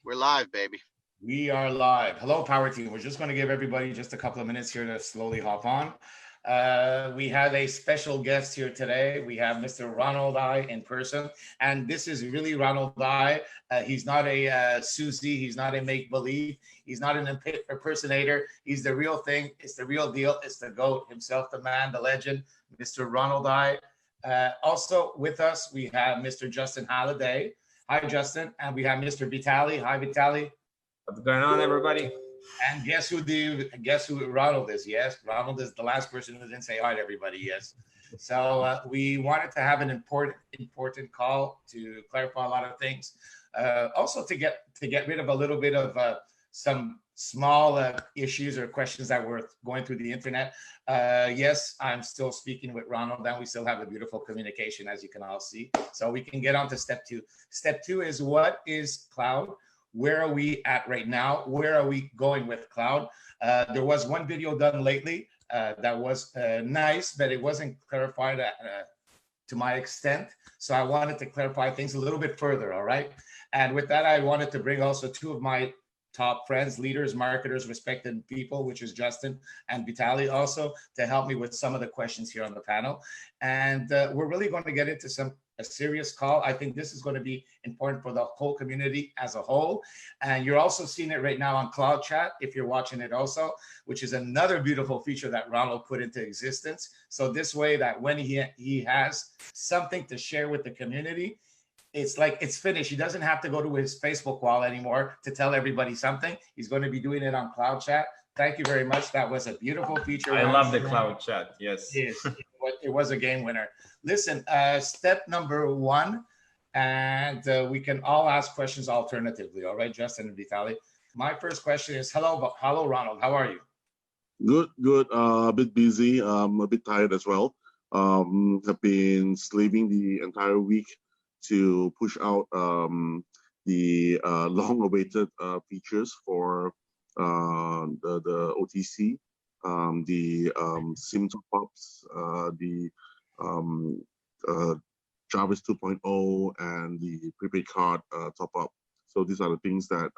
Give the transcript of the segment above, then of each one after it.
We're live, baby. We are live. Hello, Power Team. We're just going to give everybody just a couple of minutes here to slowly hop on. We have a special guest here today. We have Mr. Ronald Aai in person. And this is really Ronald Aai. He's not a Susie. He's not a make-believe. He's not an impersonator. He's the real thing. It's the real deal. It's the GOAT himself, the man, the legend, Mr. Ronald Aai. Also with us, we have Mr. Justin Halliday. Hi, Justin. And we have Mr. Vitali. Hi, Vitali. What's going on, everybody? And guess who Ronald is? Yes, Ronald is the last person who didn't say hi to everybody. Yes. So we wanted to have an important call to clarify a lot of things. Also to get rid of a little bit of some small issues or questions that were going through the internet. Yes, I'm still speaking with Ronald, and we still have a beautiful communication, as you can all see. So we can get on to step two. Step two is, what is cloud? Where are we at right now? Where are we going with cloud? There was one video done lately that was nice, but it wasn't clarified to my extent. So I wanted to clarify things a little bit further, all right? And with that, I wanted to bring also two of my top friends, leaders, marketers, respected people, which is Justin and Vitali, also to help me with some of the questions here on the panel. And we're really going to get into a serious call. I think this is going to be important for the whole community as a whole. And you're also seeing it right now on Cloud Chat, if you're watching it also, which is another beautiful feature that Ronald put into existence. So this way that when he has something to share with the community, it's like it's finished. He doesn't have to go to his Facebook wall anymore to tell everybody something. He's going to be doing it on Cloud Chat. Thank you very much. That was a beautiful feature. I love the Cloud Chat. Yes. Yes, it was a game winner. Listen, step number one, and we can all ask questions alternatively. All right, Justin and Vitali. My first question is, hello, Ronald. How are you? Good. A bit busy. A bit tired as well. Have been slaving the entire week to push out the long-awaited features for the OTC, the SIM top-ups, the Jarvis 2.0, and the prepaid card top-up. So these are the things that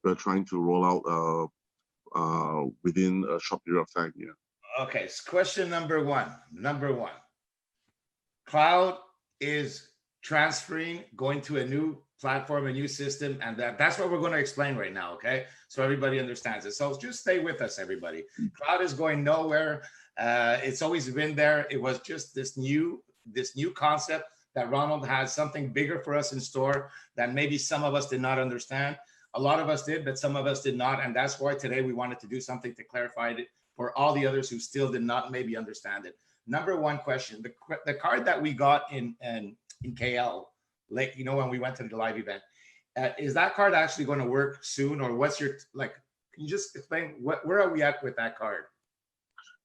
we're trying to roll out within a short period of time. Yeah. Okay. So question number one. Cloud is transferring, going to a new platform, a new system, and that's what we're going to explain right now, okay? So everybody understands it. So just stay with us, everybody. Cloud is going nowhere. It's always been there. It was just this new concept that Ronald had something bigger for us in store that maybe some of us did not understand. A lot of us did, but some of us did not, and that's why today we wanted to do something to clarify it for all the others who still did not maybe understand it. Number one question, the card that we got in KL, like, you know, when we went to the live event, is that card actually going to work soon, or what's your, like, can you just explain where are we at with that card?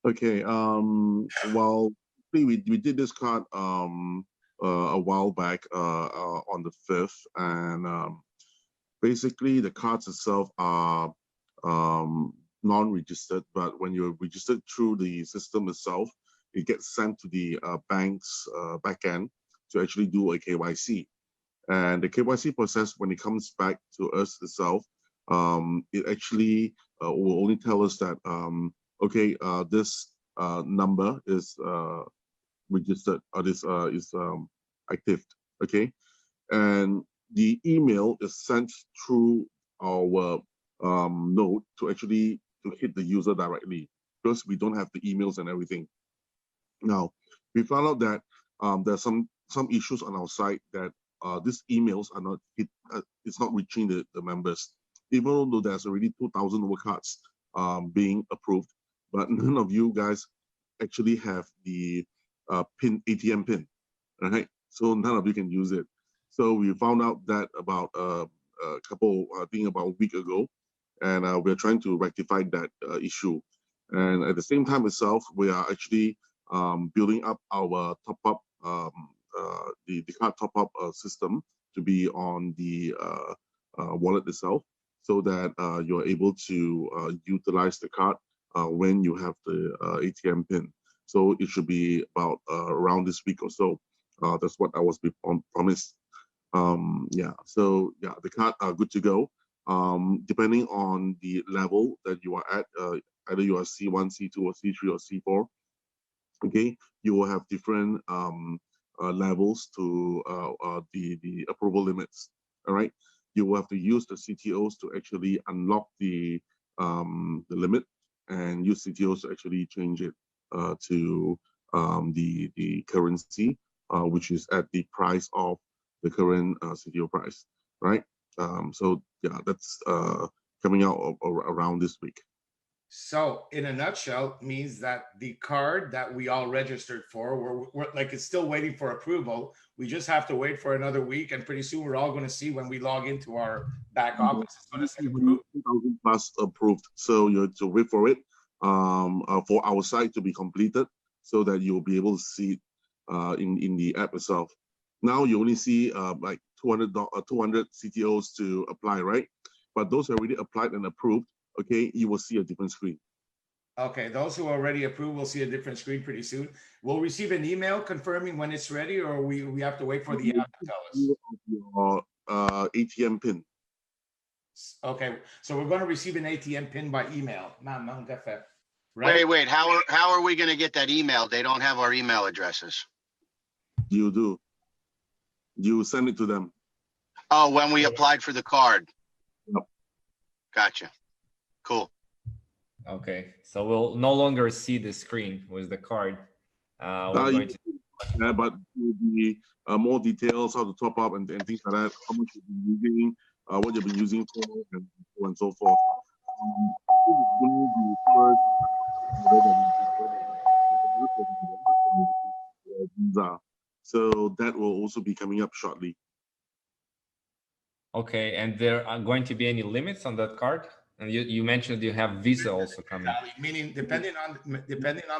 Okay. Well, we did this card a while back on the 5th, and basically the cards itself are non-registered, but when you're registered through the system itself, it gets sent to the bank's backend to actually do a KYC. And the KYC process, when it comes back to us itself, it actually will only tell us that, okay, this number is registered, or this is active, okay? And the email is sent through our node to actually hit the user directly, because we don't have the emails and everything. Now, we found out that there's some issues on our side that these emails are not it's not reaching the members, even though there's already 2,000 over cards being approved, but none of you guys actually have the ATM pin, right? So none of you can use it. So we found out that about a couple, I think about a week ago, and we're trying to rectify that issue. And at the same time itself, we are actually building up our top-up, the card top-up system to be on the wallet itself, so that you're able to utilize the card when you have the ATM pin. So it should be about around this week or so. That's what I was promised. Yeah, so yeah, the card are good to go. Depending on the level that you are at, either you are C1, C2, or C3, or C4, okay, you will have different levels to the approval limits. All right, you will have to use the CTOs to actually unlock the limit, and use CTOs to actually change it to the currency, which is at the price of the current CTO price, right? So yeah, that's coming out around this week. So in a nutshell, means that the card that we all registered for, we're like, it's still waiting for approval. We just have to wait for another week, and pretty soon we're all going to see when we log into our back office. It's going to say approved. 2,000 plus approved. So you have to wait for it for our site to be completed, so that you'll be able to see it in the app itself. Now you only see like 200 CTOs to apply, right? But those who already applied and approved, okay, you will see a different screen. Okay, those who already approved will see a different screen pretty soon. We'll receive an email confirming when it's ready, or we have to wait for the app to tell us. Your ATM pin. Okay, so we're going to receive an ATM pin by email. Right? Wait, how are we going to get that email? They don't have our email addresses. You do. You send it to them. Oh, when we applied for the card. Yep. Gotcha. Cool. Okay, so we'll no longer see the screen with the card. We're going to... Yeah, but there will be more details, how to top up and things like that, how much you've been using, what you've been using for, and so on and so forth. Visa. So that will also be coming up shortly. Okay, and there are going to be any limits on that card? And you mentioned you have Visa also coming. Meaning, depending on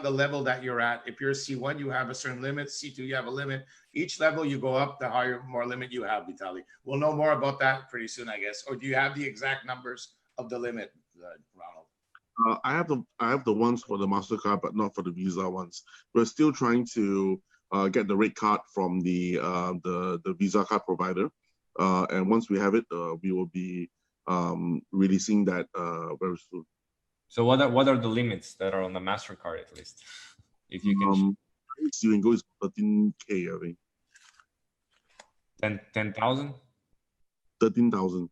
the level that you're at, if you're C1, you have a certain limit. C2, you have a limit. Each level you go up, the higher, more limit you have, Vitaly. We'll know more about that pretty soon, I guess. Or do you have the exact numbers of the limit, Ronald? I have the ones for the MasterCard, but not for the Visa ones. We're still trying to get the rate card from the Visa card provider, and once we have it, we will be releasing that very soon. So what are the limits that are on the MasterCard, at least, if you can? You can go is 13K, I think. 10,000. 13,000.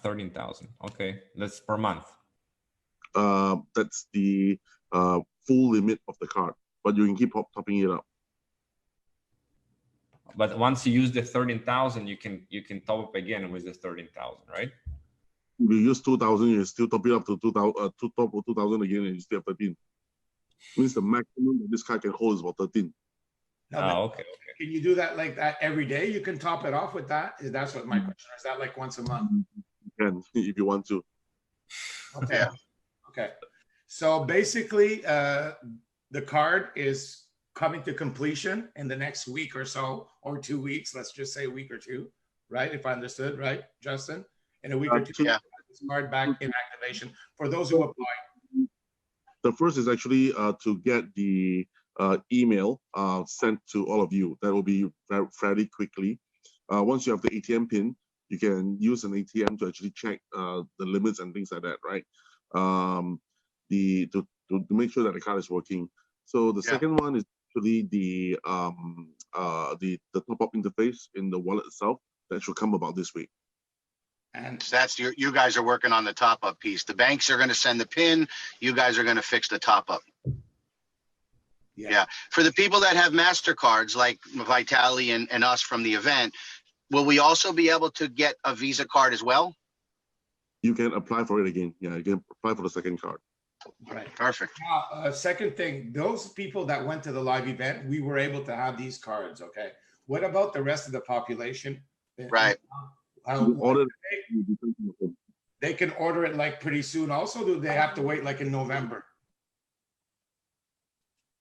13,000. Okay, that's per month. That's the full limit of the card, but you can keep topping it up. But once you use the 13,000, you can top up again with the 13,000, right? If you use 2,000, you still top it up to 2,000, to top of 2,000 again, and you still have 13. Means the maximum that this card can hold is about 13. No, okay. Can you do that like that every day? You can top it off with that? That's what my question is. Is that like once a month? You can, if you want to. Okay. Okay. So basically, the card is coming to completion in the next week or so, or 2 weeks. Let's just say a week or two, right? If I understood, right, Justin? In a week or two, yeah. This card back in activation for those who apply. The first is actually to get the email sent to all of you. That will be fairly quickly. Once you have the ATM pin, you can use an ATM to actually check the limits and things like that, right? To make sure that the card is working. So the second one is actually the top-up interface in the wallet itself. That should come about this week. And so that's you guys are working on the top up piece. The banks are going to send the PIN. You guys are going to fix the top up. Yeah. For the people that have MasterCards like Vitaly and us from the event, will we also be able to get a Visa card as well? You can apply for it again. Yeah, you can apply for the second card. Right. Perfect. Now, second thing, those people that went to the live event, we were able to have these cards. Okay. What about the rest of the population? Right. They can order it like pretty soon. Also, do they have to wait like in November?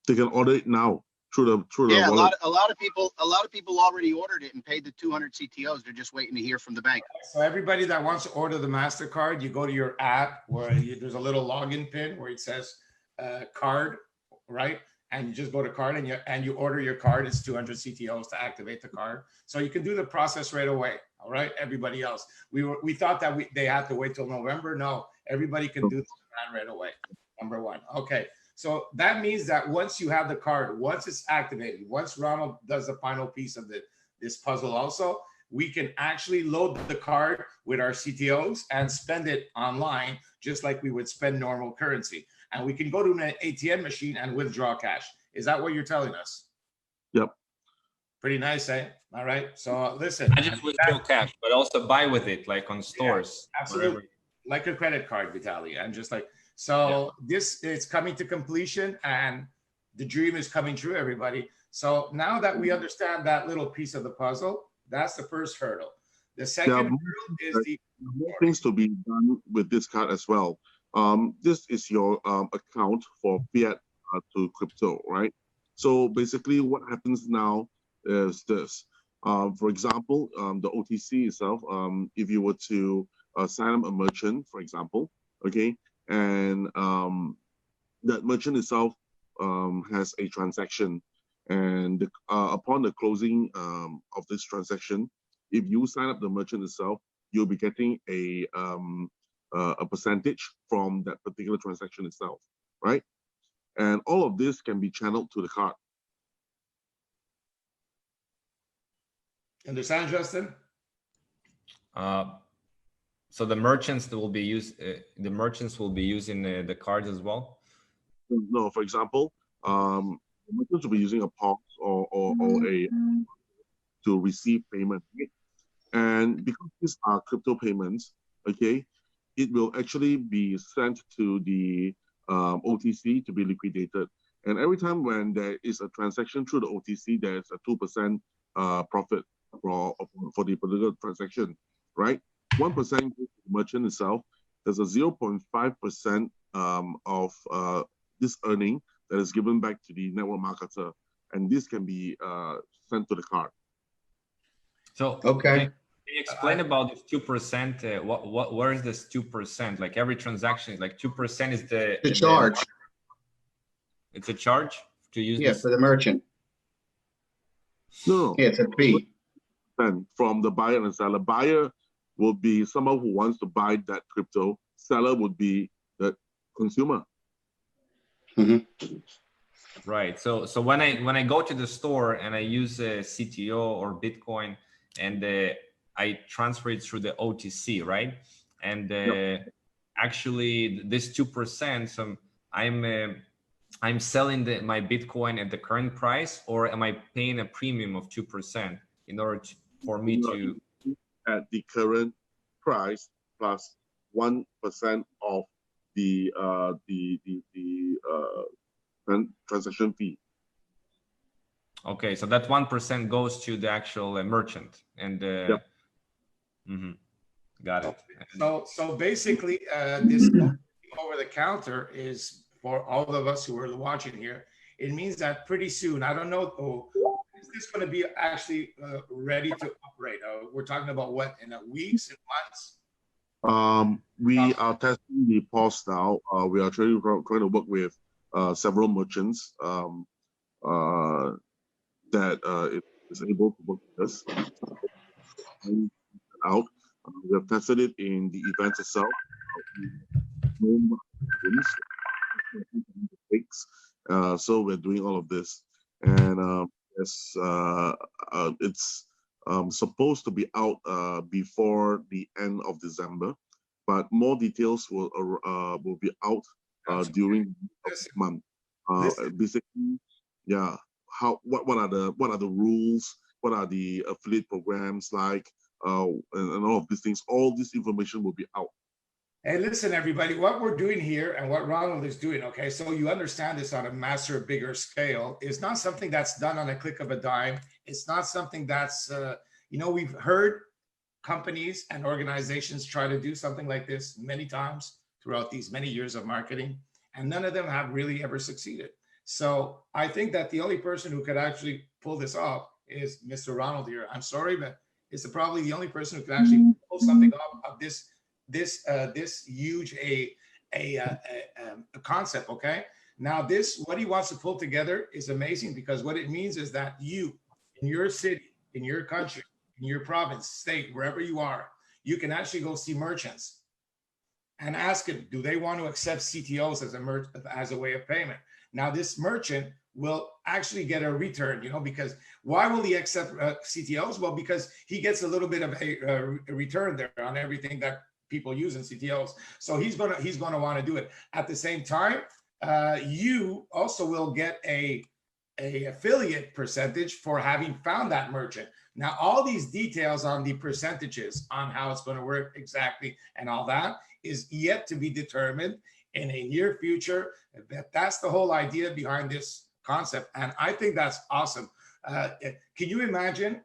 They can order it now through the yeah. wallet. A lot of people already ordered it and paid the 200 CTOs. They're just waiting to hear from the bank. So everybody that wants to order the MasterCard, you go to your app where there's a little login pin where it says card, right? and you just go to card and you order your card. It's 200 CTOs to activate the card. So you can do the process right away. All right. Everybody else, we thought that they had to wait till November. No, everybody can do the plan right away. Number one. Okay. So that means that once you have the card, once it's activated, once Ronald does the final piece of this puzzle also, we can actually load the card with our CTOs and spend it online, just like we would spend normal currency. And we can go to an ATM machine and withdraw cash. Is that what you're telling us? Yep. Pretty nice, eh? All right. So listen. I just withdraw cash, but also buy with it, like on stores. Yeah, absolutely. Wherever. Like a credit card, Vitaly. And just like, so this is coming to completion and the dream is coming true, everybody. So now that we understand that little piece of the puzzle, that's the first hurdle. The second hurdle is the more things to be done with this card as well. This is your account for fiat to crypto, right? So basically what happens now is this. For example, the OTC itself, if you were to sign up a merchant, for example, okay, and that merchant itself has a transaction, and upon the closing of this transaction, if you sign up the merchant itself, you'll be getting a percentage from that particular transaction itself, right? And all of this can be channeled to the card. Understand, Justin? So the merchants that will be the merchants will be using the cards as well. No, for example, the merchants will be using a POS or a to receive payment, right? And because these are crypto payments, okay, it will actually be sent to the OTC to be liquidated. And every time when there is a transaction through the OTC, there's a 2% profit for the particular transaction, right? 1% goes to the merchant itself. There's a 0.5% of this earning that is given back to the network marketer, and this can be sent to the card. So okay, can you explain about this 2%? Where is this 2%? Like every transaction is like 2% is the charge. It's a charge to use Yeah, this? for the merchant. No, Yeah, it's a fee. from the buyer and seller. Buyer will be someone who wants to buy that crypto. Seller would be the consumer. Mm-hmm. Right. So when I go to the store and I use a CTO or Bitcoin and I transfer it through the OTC, right? And actually this 2%, so I'm selling my Bitcoin at the current price, or am I paying a premium of 2% in order for me to at the current price plus 1% of the transaction fee. Okay, so that 1% goes to the actual merchant, and got it. So basically, this over the counter is for all of us who are watching here. It means that pretty soon, I don't know, is this going to be actually ready to operate? We're talking about what, in weeks and months? We are testing the POS now. We are trying to work with several merchants that is able to work with us. Out. We have tested it in the events itself. So we're doing all of this, and it's supposed to be out before the end of December, but more details will be out during this month. Basically, yeah. What are the rules? What are the affiliate programs like? And all of these things. All this information will be out. Hey, listen, everybody, what we're doing here and what Ronald is doing, okay, so you understand this on a massive, bigger scale, is not something that's done on a click of a dime. It's not something that's, we've heard companies and organizations try to do something like this many times throughout these many years of marketing, and none of them have really ever succeeded. So I think that the only person who could actually pull this off is Mr. Ronald here. I'm sorry, but it's probably the only person who could actually pull something off of this huge a concept. Okay, Now this, what he wants to pull together is amazing, because what it means is that you, in your city, in your country, in your province, state, wherever you are, you can actually go see merchants and ask them, do they want to accept CTOs as a way of payment? Now this merchant will actually get a return, because why will he accept CTOs? Well, because he gets a little bit of a return there on everything that people use in CTOs. So he's gonna want to do it. At the same time, you also will get a affiliate percentage for having found that merchant. Now, all these details on the percentages on how it's going to work exactly and all that is yet to be determined in a near future. That's the whole idea behind this concept. And I think that's awesome. Can you imagine,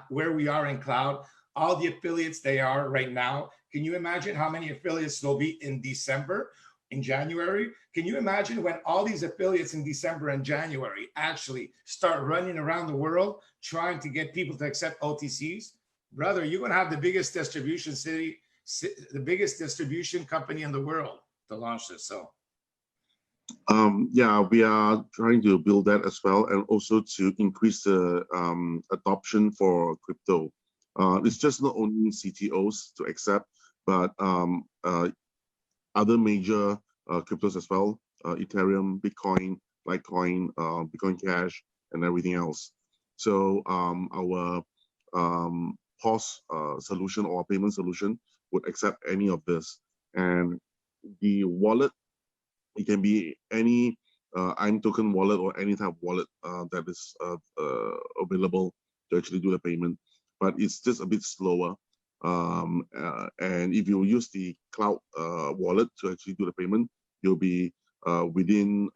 where we are in cloud, all the affiliates they are right now? Can you imagine how many affiliates there'll be in December, in January? Can you imagine when all these affiliates in December and January actually start running around the world trying to get people to accept OTCs? Brother, you're going to have the biggest distribution company in the world to launch this. So yeah, we are trying to build that as well, and also to increase the adoption for crypto. It's just not only CTOs to accept, but other major cryptos as well, Ethereum, Bitcoin, Litecoin, Bitcoin Cash, and everything else. So our POS solution or payment solution would accept any of this. And the wallet, it can be any IM token wallet or any type of wallet that is available to actually do the payment, but it's just a bit slower. And if you use the cloud wallet to actually do the payment, you'll be within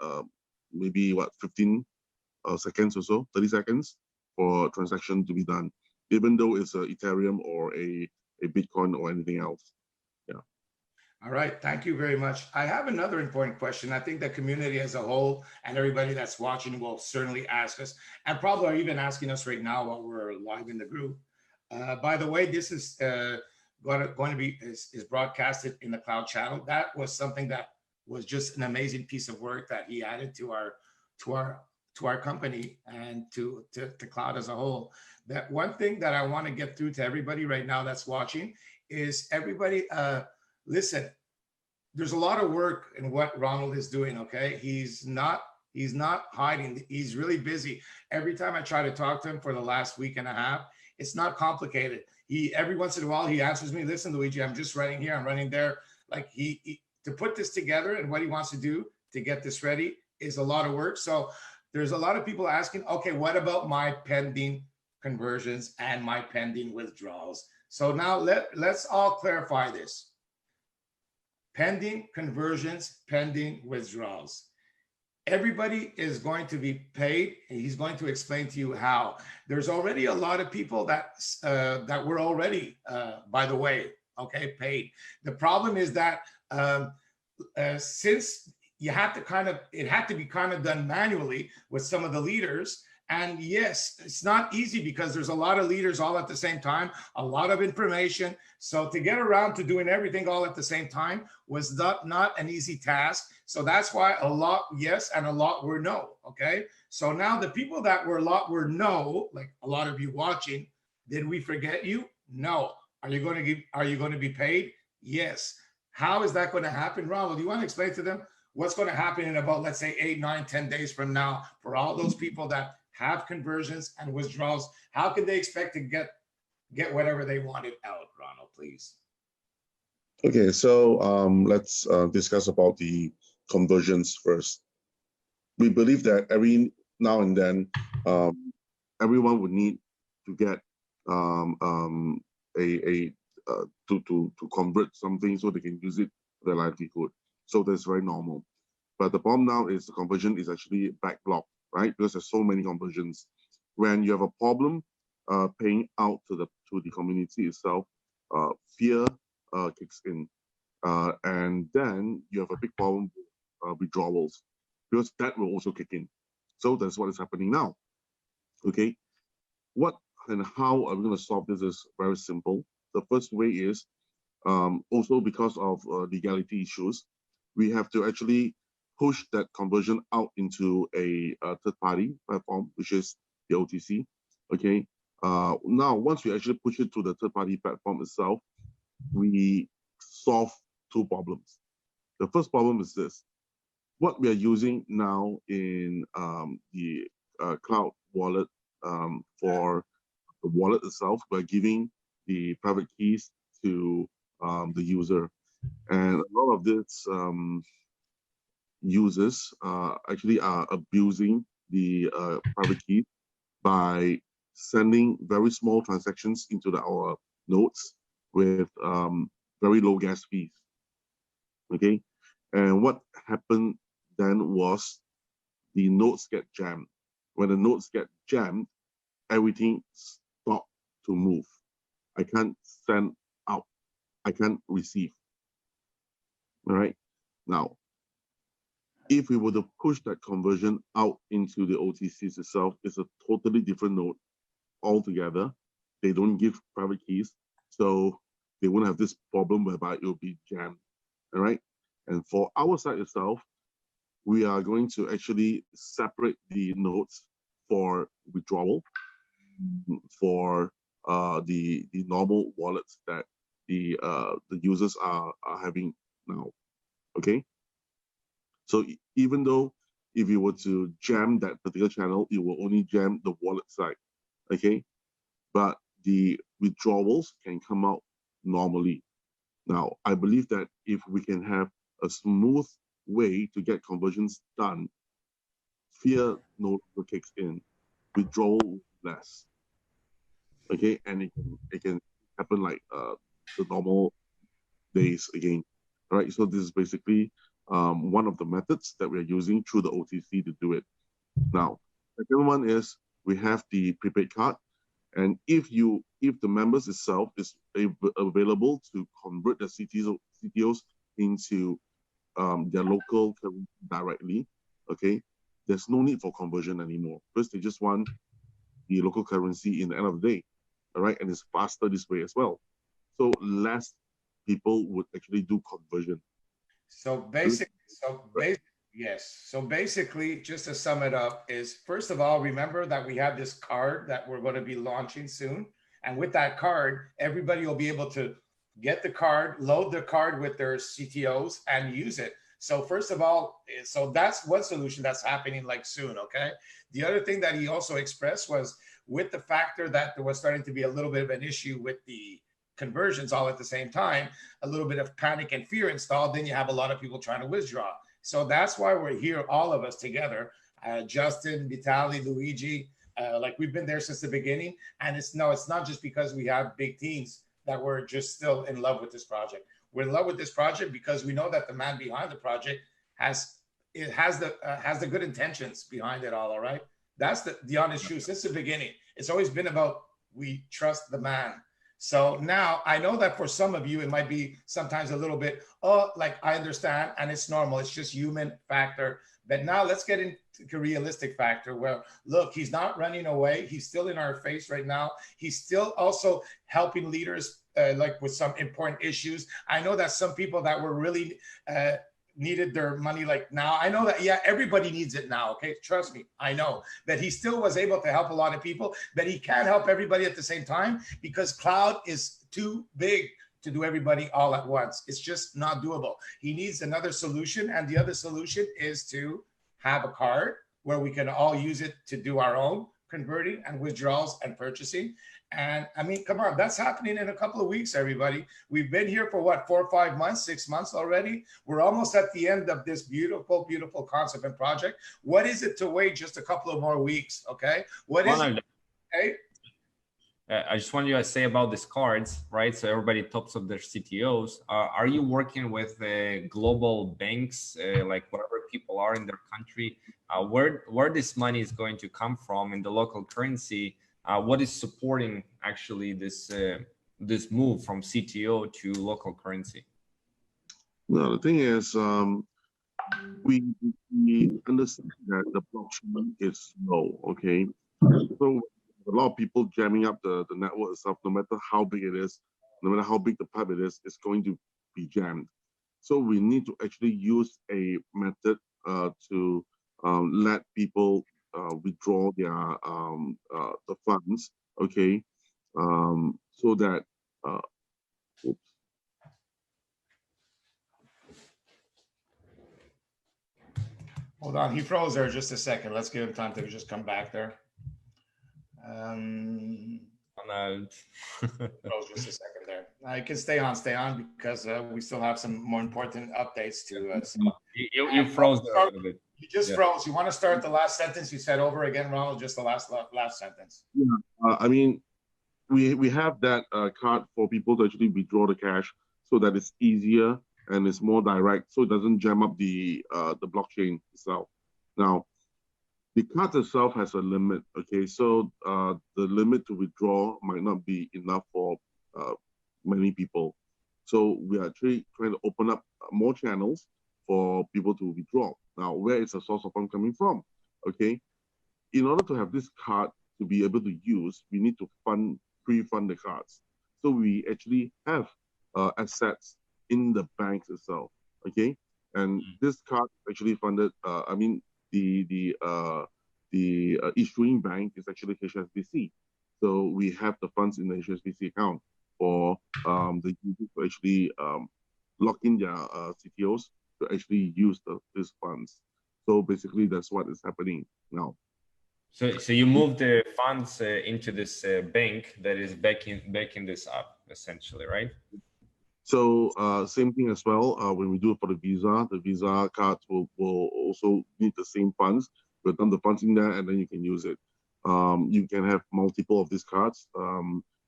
maybe 15 seconds or so, 30 seconds for transaction to be done, even though it's a Ethereum or a Bitcoin or anything else. Yeah. All right, thank you very much. I have another important question. I think the community as a whole and everybody that's watching will certainly ask us, and probably are even asking us right now while we're live in the group. By the way, this is going to be is broadcasted in the cloud channel. That was something that was just an amazing piece of work that he added to our company and to cloud as a whole. That one thing that I want to get through to everybody right now that's watching is everybody. Listen, there's a lot of work in what Ronald is doing. Okay, he's not hiding. He's really busy. Every time I try to talk to him for the last week and a half, it's not complicated. Every once in a while he answers me, listen, Luigi, I'm just running here, I'm running there. Like he to put this together and what he wants to do to get this ready is a lot of work. So there's a lot of people asking, okay, what about my pending conversions and my pending withdrawals? So now let's all clarify this. Pending conversions, pending withdrawals. Everybody is going to be paid, and he's going to explain to you how. There's already a lot of people that were already, by the way, okay, paid. The problem is that since you have to it had to be kind of done manually with some of the leaders. And yes, it's not easy because there's a lot of leaders all at the same time, a lot of information. So to get around to doing everything all at the same time was not an easy task. So that's why a lot yes and a lot were no. Okay. So now the people that were a lot were no, like a lot of you watching, did we forget you? No. Are you going to be paid? Yes. How is that going to happen? Ronald, do you want to explain to them what's going to happen in about, let's say 8, 9, 10 days from now for all those people that have conversions and withdrawals? How can they expect to get whatever they wanted out? Ronald, please. Okay, so let's discuss about the conversions first. We believe that every now and then, everyone would need to get to convert something so they can use it for their livelihood. So that's very normal. But the problem now is the conversion is actually backlogged, right? Because there's so many conversions. When you have a problem paying out to the community itself, fear kicks in, and then you have a big problem with withdrawals, because that will also kick in. So that's what is happening now. Okay, what and how are we going to solve this is very simple. The first way is also because of legality issues, we have to actually push that conversion out into a third-party platform, which is the OTC. Okay. Now, once we actually push it to the third-party platform itself, we solve two problems. The first problem is this: what we are using now in the cloud wallet for the wallet itself, we're giving the private keys to the user, and a lot of this users actually are abusing the private key by sending very small transactions into our nodes with very low gas fees. Okay, and what happened then was the nodes get jammed. When the nodes get jammed, everything stopped to move. I can't send out, I can't receive. All right, now if we were to push that conversion out into the OTCs itself, it's a totally different node altogether. They don't give private keys, so they won't have this problem whereby it will be jammed. All right, and for our side itself, we are going to actually separate the nodes for withdrawal for the normal wallets that the users are having now. Okay, so even though if you were to jam that particular channel, it will only jam the wallet side. Okay, but the withdrawals can come out normally. Now, I believe that if we can have a smooth way to get conversions done, fear no longer kicks in, withdrawal less. Okay, and it can happen like the normal days again. All right, so this is basically one of the methods that we're using through the OTC to do it. Now, the second one is we have the prepaid card, and if the members itself is available to convert the CTOs into their local currency directly, okay, there's no need for conversion anymore because they just want the local currency in the end of the day. All right, and it's faster this way as well. So less people would actually do conversion. So basically, just to sum it up, is first of all, remember that we have this card that we're going to be launching soon. And with that card, everybody will be able to get the card, load the card with their CTOs and use it. So first of all, so that's one solution that's happening like soon, okay? The other thing that he also expressed was with the factor that there was starting to be a little bit of an issue with the conversions all at the same time, a little bit of panic and fear installed, then you have a lot of people trying to withdraw. So that's why we're here, all of us together, Justin, Vitaly, Luigi, like we've been there since the beginning. And it's not just because we have big teams that we're just still in love with this project. We're in love with this project because we know that the man behind the project has the good intentions behind it all right? That's the honest truth. Since the beginning, it's always been about we trust the man. So now I know that for some of you, it might be sometimes a little bit, like I understand, and it's normal. It's just human factor. But now let's get into a realistic factor where, look, he's not running away. He's still in our face right now. He's still also helping leaders like with some important issues. I know that some people that were really needed their money like now. I know that, yeah, everybody needs it now, okay? Trust me, I know that he still was able to help a lot of people, but he can't help everybody at the same time because cloud is too big to do everybody all at once. It's just not doable. He needs another solution, and the other solution is to have a card where we can all use it to do our own converting and withdrawals and purchasing. And I mean, come on, that's happening in a couple of weeks, everybody. We've been here for what, 4 or 5 months, 6 months already. We're almost at the end of this beautiful, beautiful concept and project. What is it to wait just a couple of more weeks? Okay. What is it? Okay. I just wanted to say about these cards, right? So everybody tops up their CTOs. Are you working with global banks, like whatever people are in their country? Where this money is going to come from in the local currency? What is supporting actually this this move from CTO to local currency? No, the thing is, we understand that the blockchain is slow. Okay, so a lot of people jamming up the network itself, no matter how big it is, no matter how big the pipe it is, it's going to be jammed. So we need to actually use a method to let people withdraw their the funds, okay, so that oops. Hold on, he froze there just a second. Let's give him time to just come back there. Ronald. Froze just a second there. I can stay on because we still have some more important updates to. You froze there a little bit. You just froze. You want to start the last sentence you said over again, Ronald? Just the last sentence. Yeah, I mean, we have that card for people to actually withdraw the cash so that it's easier and it's more direct, so it doesn't jam up the blockchain itself. Now, the card itself has a limit, okay? So the limit to withdraw might not be enough for many people. So we are actually trying to open up more channels for people to withdraw. Now, where is the source of fund coming from? Okay, in order to have this card to be able to use, we need to pre-fund the cards. So we actually have assets in the banks itself, okay? And this card actually funded, I mean, the issuing bank is actually HSBC. So we have the funds in the HSBC account for the users to actually lock in their CTOs to actually use these funds. So basically, that's what is happening now. So you move the funds into this bank that is backing this up, essentially, right? So same thing as well. When we do it for the Visa cards will also need the same funds. We'll dump the funds in there, and then you can use it. You can have multiple of these cards,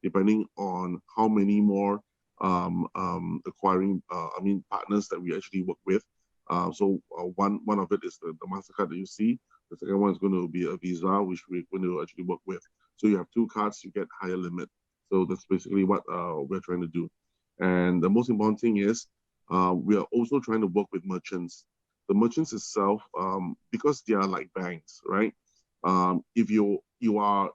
depending on how many more acquiring, partners that we actually work with. So one of it is the MasterCard that you see. The second one is going to be a Visa, which we're going to actually work with. So you have two cards, you get higher limit. So that's basically what we're trying to do. And the most important thing is we are also trying to work with merchants. The merchants itself, because they are like banks, right? If you are,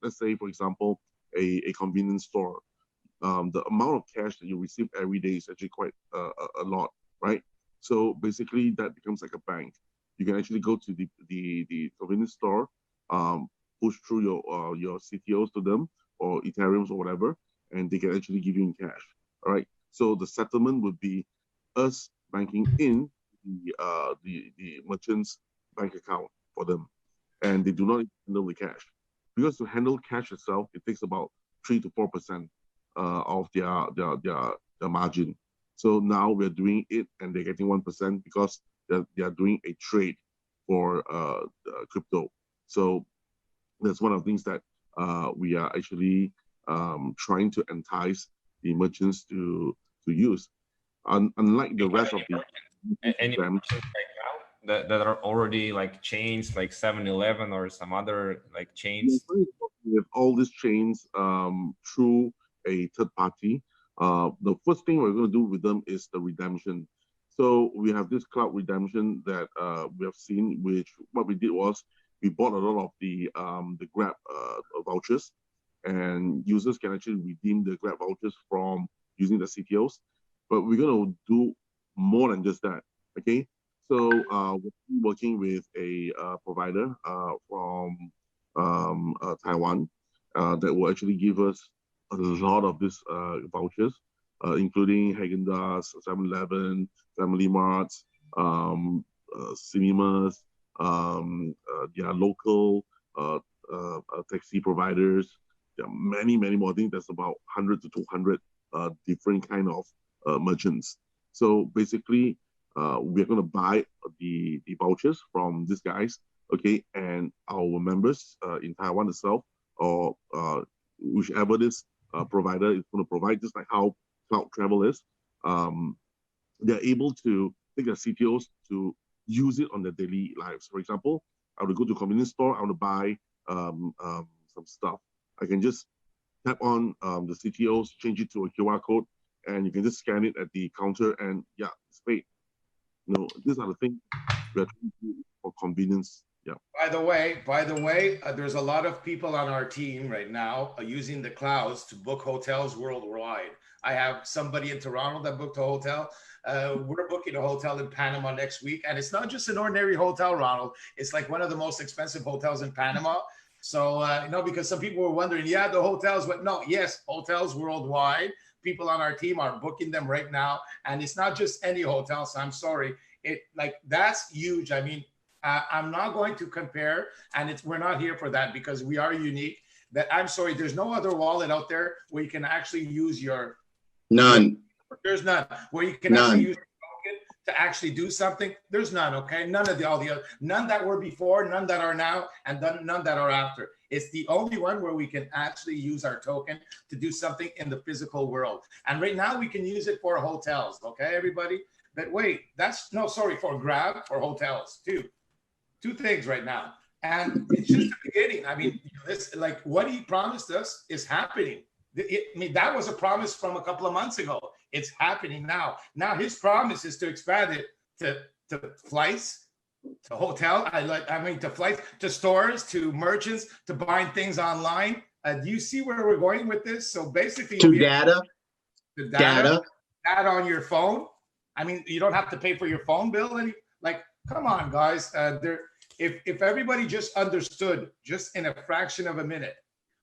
let's say, for example, a convenience store, the amount of cash that you receive every day is actually quite a lot, right? So basically, that becomes like a bank. You can actually go to the convenience store, push through your CTOs to them or Ethereums or whatever, and they can actually give you in cash. All right. So the settlement would be us banking in the merchant's bank account for them, and they do not handle the cash, because to handle cash itself, it takes about 3 to 4% of their margin. So now we're doing it, and they're getting 1% because they are doing a trade for crypto. So that's one of the things that we are actually trying to entice the merchants to use. Unlike the rest of the any merchants right now that are already like chains like 7-Eleven or some other like chains? With all these chains through a third party, the first thing we're going to do with them is the redemption. So we have this cloud redemption that we have seen, which what we did was we bought a lot of the Grab vouchers, and users can actually redeem the Grab vouchers from using the CTOs. But we're going to do more than just that, okay? So we're working with a provider from Taiwan that will actually give us a lot of these vouchers, including Haagen-Dazs, 7-Eleven, Family Marts, cinemas, their local taxi providers. There are many more. I think there's about 100 to 200 different kind of merchants. So basically, we're going to buy the vouchers from these guys, okay, and our members in Taiwan itself, or whichever this provider is going to provide, just like how cloud travel is, they're able to take their CTOs to use it on their daily lives. For example, I would go to a convenience store, I want to buy some stuff. I can just tap on the CTOs, change it to a QR code, and you can just scan it at the counter, and yeah, it's paid. You know, these are the things we are trying to do for convenience By the way, there's a lot of people on our team right now using the clouds to book hotels worldwide. I have somebody in Toronto that booked a hotel. We're booking a hotel in Panama next week, and it's not just an ordinary hotel, Ronald. It's like one of the most expensive hotels in Panama. So, because some people were wondering, yeah, the hotels, but no, yes, hotels worldwide. People on our team are booking them right now, and it's not just any hotel. So I'm sorry, that's huge. I mean, I'm not going to compare, and we're not here for that because we are unique. That I'm sorry, there's no other wallet out there where you can actually use your None. There's none where you can actually use your token to actually do something. There's none. Okay, none of all the other, none that were before, none that are now, and none that are after. It's the only one where we can actually use our token to do something in the physical world. And right now we can use it for hotels. Okay, everybody. But wait, for Grab for hotels too. Two things right now. And it's just the beginning. I mean, like what he promised us is happening. That was a promise from a couple of months ago. It's happening now. Now his promise is to expand it to flights, to hotel. To flights, to stores, to merchants, to buying things online. Do you see where we're going with this? So basically, to data on your phone. I mean, you don't have to pay for your phone bill. Come on, guys. If everybody just understood, just in a fraction of a minute,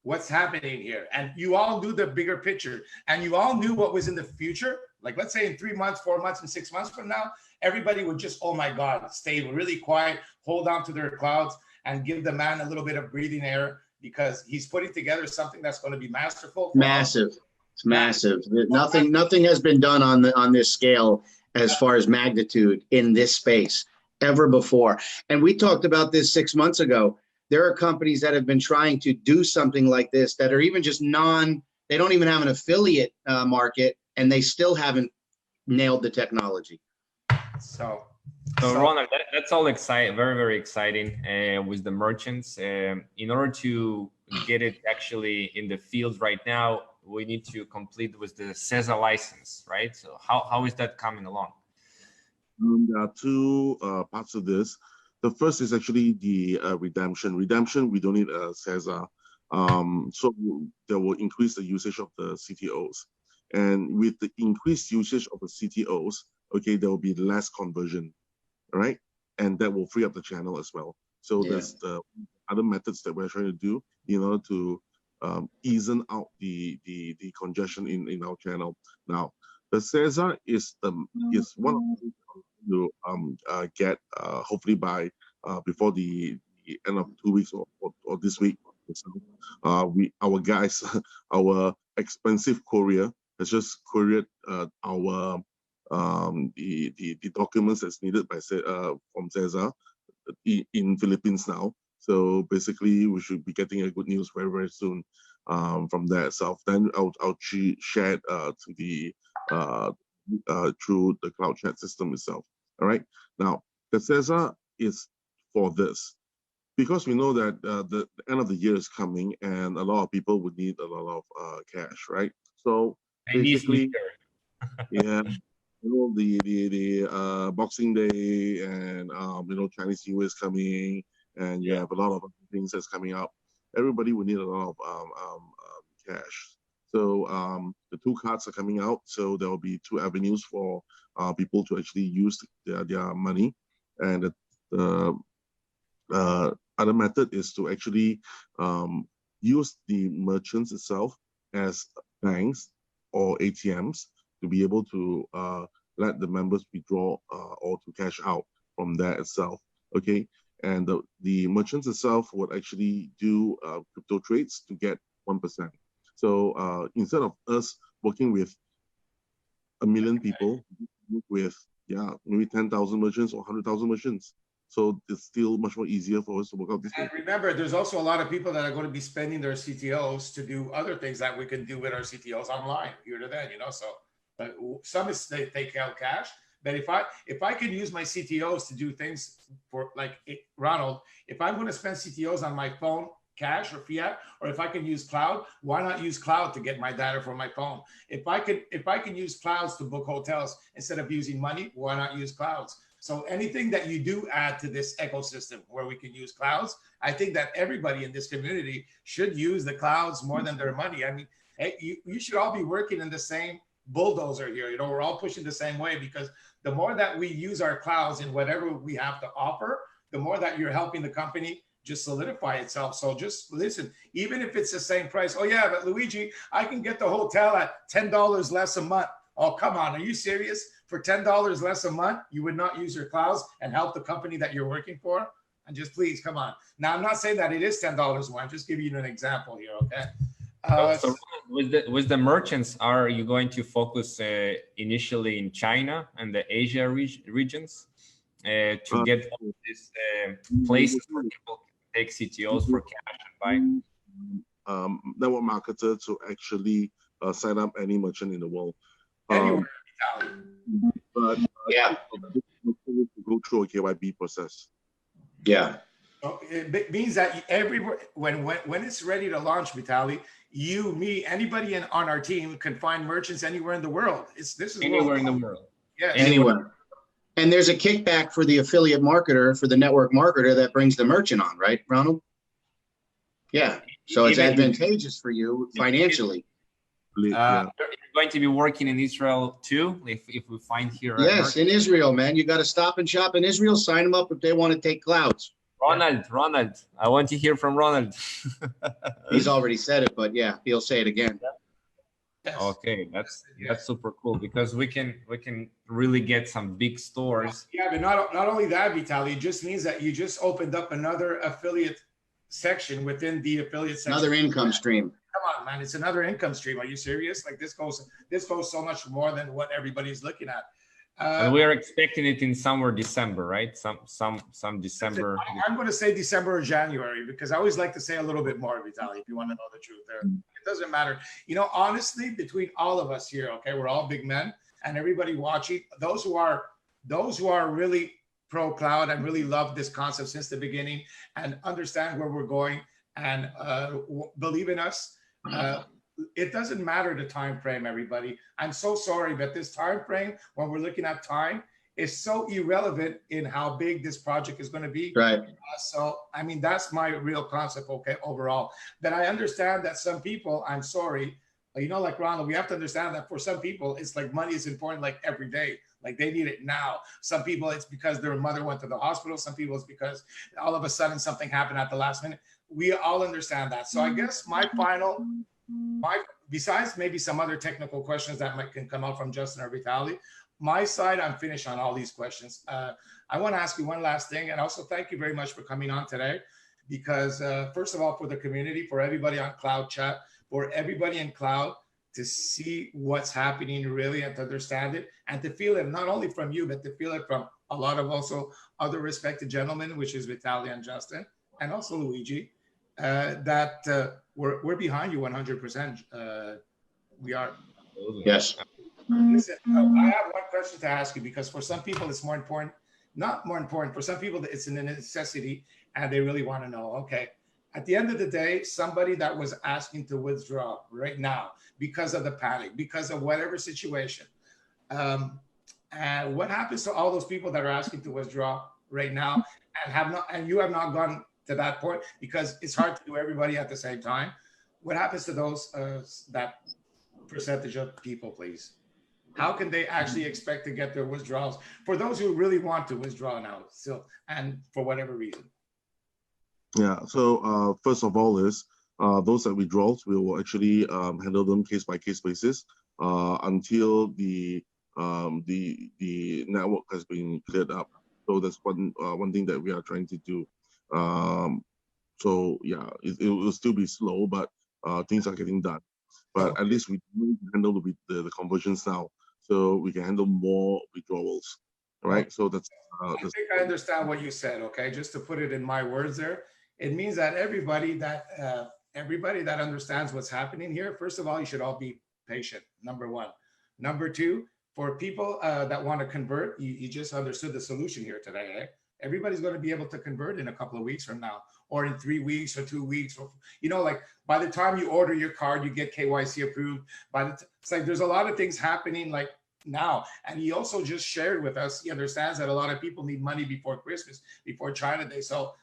what's happening here, and you all knew the bigger picture, and you all knew what was in the future, like let's say in 3 months, 4 months, and 6 months from now, everybody would just, oh my God, stay really quiet, hold on to their clouds, and give the man a little bit of breathing air because he's putting together something that's going to be masterful. Massive. It's massive. Nothing has been done on this scale as far as magnitude in this space ever before. And we talked about this 6 months ago. There are companies that have been trying to do something like this that are even just they don't even have an affiliate market, and they still haven't nailed the technology. So Ronald, that's all exciting, very, very exciting with the merchants. In order to get it actually in the field right now, we need to complete with the CESA license, right? So how is that coming along? There are two parts of this. The first is actually the redemption. Redemption, we don't need a CESA. So that will increase the usage of the CTOs. And with the increased usage of the CTOs, okay, there will be less conversion, right? And that will free up the channel as well. So there's the other methods that we're trying to do in order to even out the congestion in our channel. Now, the CESA is one of the things to get hopefully by before the end of 2 weeks or this week. Our guys, our expensive courier has just couriered our the documents that's needed by from CESA in Philippines now. So basically, we should be getting a good news very, very soon from that itself. Then I'll share it to the through the cloud chat system itself. All right. Now, the CESA is for this because we know that the end of the year is coming and a lot of people would need a lot of cash, right? So basically, yeah, the Boxing Day and Chinese New Year is coming, and you have a lot of things that's coming up. Everybody would need a lot of cash. So the two cards are coming out. So there will be two avenues for people to actually use their money. And the other method is to actually use the merchants itself as banks or ATMs to be able to let the members withdraw or to cash out from there itself. Okay. And the merchants itself would actually do crypto trades to get 1%. So instead of us working with 1 million people, with maybe 10,000 merchants or 100,000 merchants. So it's still much more easier for us to work out this. And remember, there's also a lot of people that are going to be spending their CTOs to do other things that we can do with our CTOs online here to then, So some is they take out cash. But if I could use my CTOs to do things for Ronald, if I'm going to spend CTOs on my phone, cash or fiat, or if I can use cloud, why not use cloud to get my data from my phone? If I can use clouds to book hotels instead of using money, why not use clouds? So anything that you do add to this ecosystem where we can use clouds, I think that everybody in this community should use the clouds more than their money. I mean, hey, you should all be working in the same bulldozer here. You know, we're all pushing the same way, because the more that we use our clouds in whatever we have to offer, the more that you're helping the company just solidify itself. So just listen, even if it's the same price. Oh yeah, but Luigi, I can get the hotel at $10 less a month. Oh, come on. Are you serious? For $10 less a month, you would not use your clouds and help the company that you're working for? And just please, come on. Now, I'm not saying that it is $10 a month. I'm just giving you an example here, okay? So with the merchants, are you going to focus initially in China and the Asia regions to get this places where people can take CTOs for cash and buy? Network marketer to actually sign up any merchant in the world. Anywhere But Yeah. to go through a KYB process. Yeah. So it means that everywhere, when it's ready to launch, Vitaly, you, me, anybody on our team can find merchants anywhere in the world. This is Anywhere in the world. Yeah. Anywhere. And there's a kickback for the affiliate marketer, for the network marketer that brings the merchant on, right, Ronald? Yeah. So it's advantageous for you financially. You're going to be working in Israel too, if we find here. Yes, in Israel, man. You got to stop and shop in Israel. Sign them up if they want to take clouds. Ronald, I want to hear from Ronald. He's already said it, but yeah, he'll say it again. Yes. Okay, that's super cool, because we can really get some big stores. Yeah, but not only that, Vitaly, it just means that you just opened up another affiliate section within the affiliate section. Another income stream. Come on, man, it's another income stream. Are you serious? Like this goes so much more than what everybody's looking at. And we are expecting it in somewhere December, right? Some December. I'm going to say December or January, because I always like to say a little bit more, Vitaly, if you want to know the truth there. It doesn't matter. You know, honestly, between all of us here, okay, we're all big men, and everybody watching, those who are really pro cloud and really love this concept since the beginning and understand where we're going and believe in us. It doesn't matter the time frame, everybody. I'm so sorry, but this time frame, when we're looking at time, is so irrelevant in how big this project is going to be. Right. So, I mean, that's my real concept, okay, overall. That I understand that some people, I'm sorry, you know, like Ronald, we have to understand that for some people, it's like money is important, like every day. Like they need it now. Some people, it's because their mother went to the hospital. Some people, it's because all of a sudden something happened at the last minute. We all understand that. So I guess besides maybe some other technical questions that can come out from Justin or Vitaly, my side, I'm finished on all these questions. I want to ask you one last thing, and also thank you very much for coming on today, because first of all, for the community, for everybody on Cloud Chat, for everybody in Cloud to see what's happening really and to understand it and to feel it, not only from you, but to feel it from a lot of also other respected gentlemen, which is Vitaly and Justin, and also Luigi, that we're behind you 100%. We are. Yes. Listen, I have one question to ask you, because for some people it's more important, not more important. For some people it's a necessity and they really want to know, okay, at the end of the day, somebody that was asking to withdraw right now because of the panic, because of whatever situation, and what happens to all those people that are asking to withdraw right now and you have not gone to that point, because it's hard to do everybody at the same time? What happens to those that percentage of people, please? How can they actually expect to get their withdrawals for those who really want to withdraw now still and for whatever reason? Yeah. So first of all is those that withdraws, we will actually handle them case by case basis until the network has been cleared up. So that's one thing that we are trying to do. So yeah, it will still be slow, but things are getting done. But at least we handle the conversions now, so we can handle more withdrawals, right? So that's. I think I understand what you said. Okay, just to put it in my words, there, it means that everybody that understands what's happening here. First of all, you should all be patient. Number one. Number two, for people that want to convert, you just understood the solution here today. Eh? Everybody's going to be able to convert in a couple of weeks from now, or in 3 weeks or 2 weeks, or, you know, like by the time you order your card, you get KYC approved. It's like there's a lot of things happening, like now. And he also just shared with us, he understands that a lot of people need money before Christmas, before China Day. So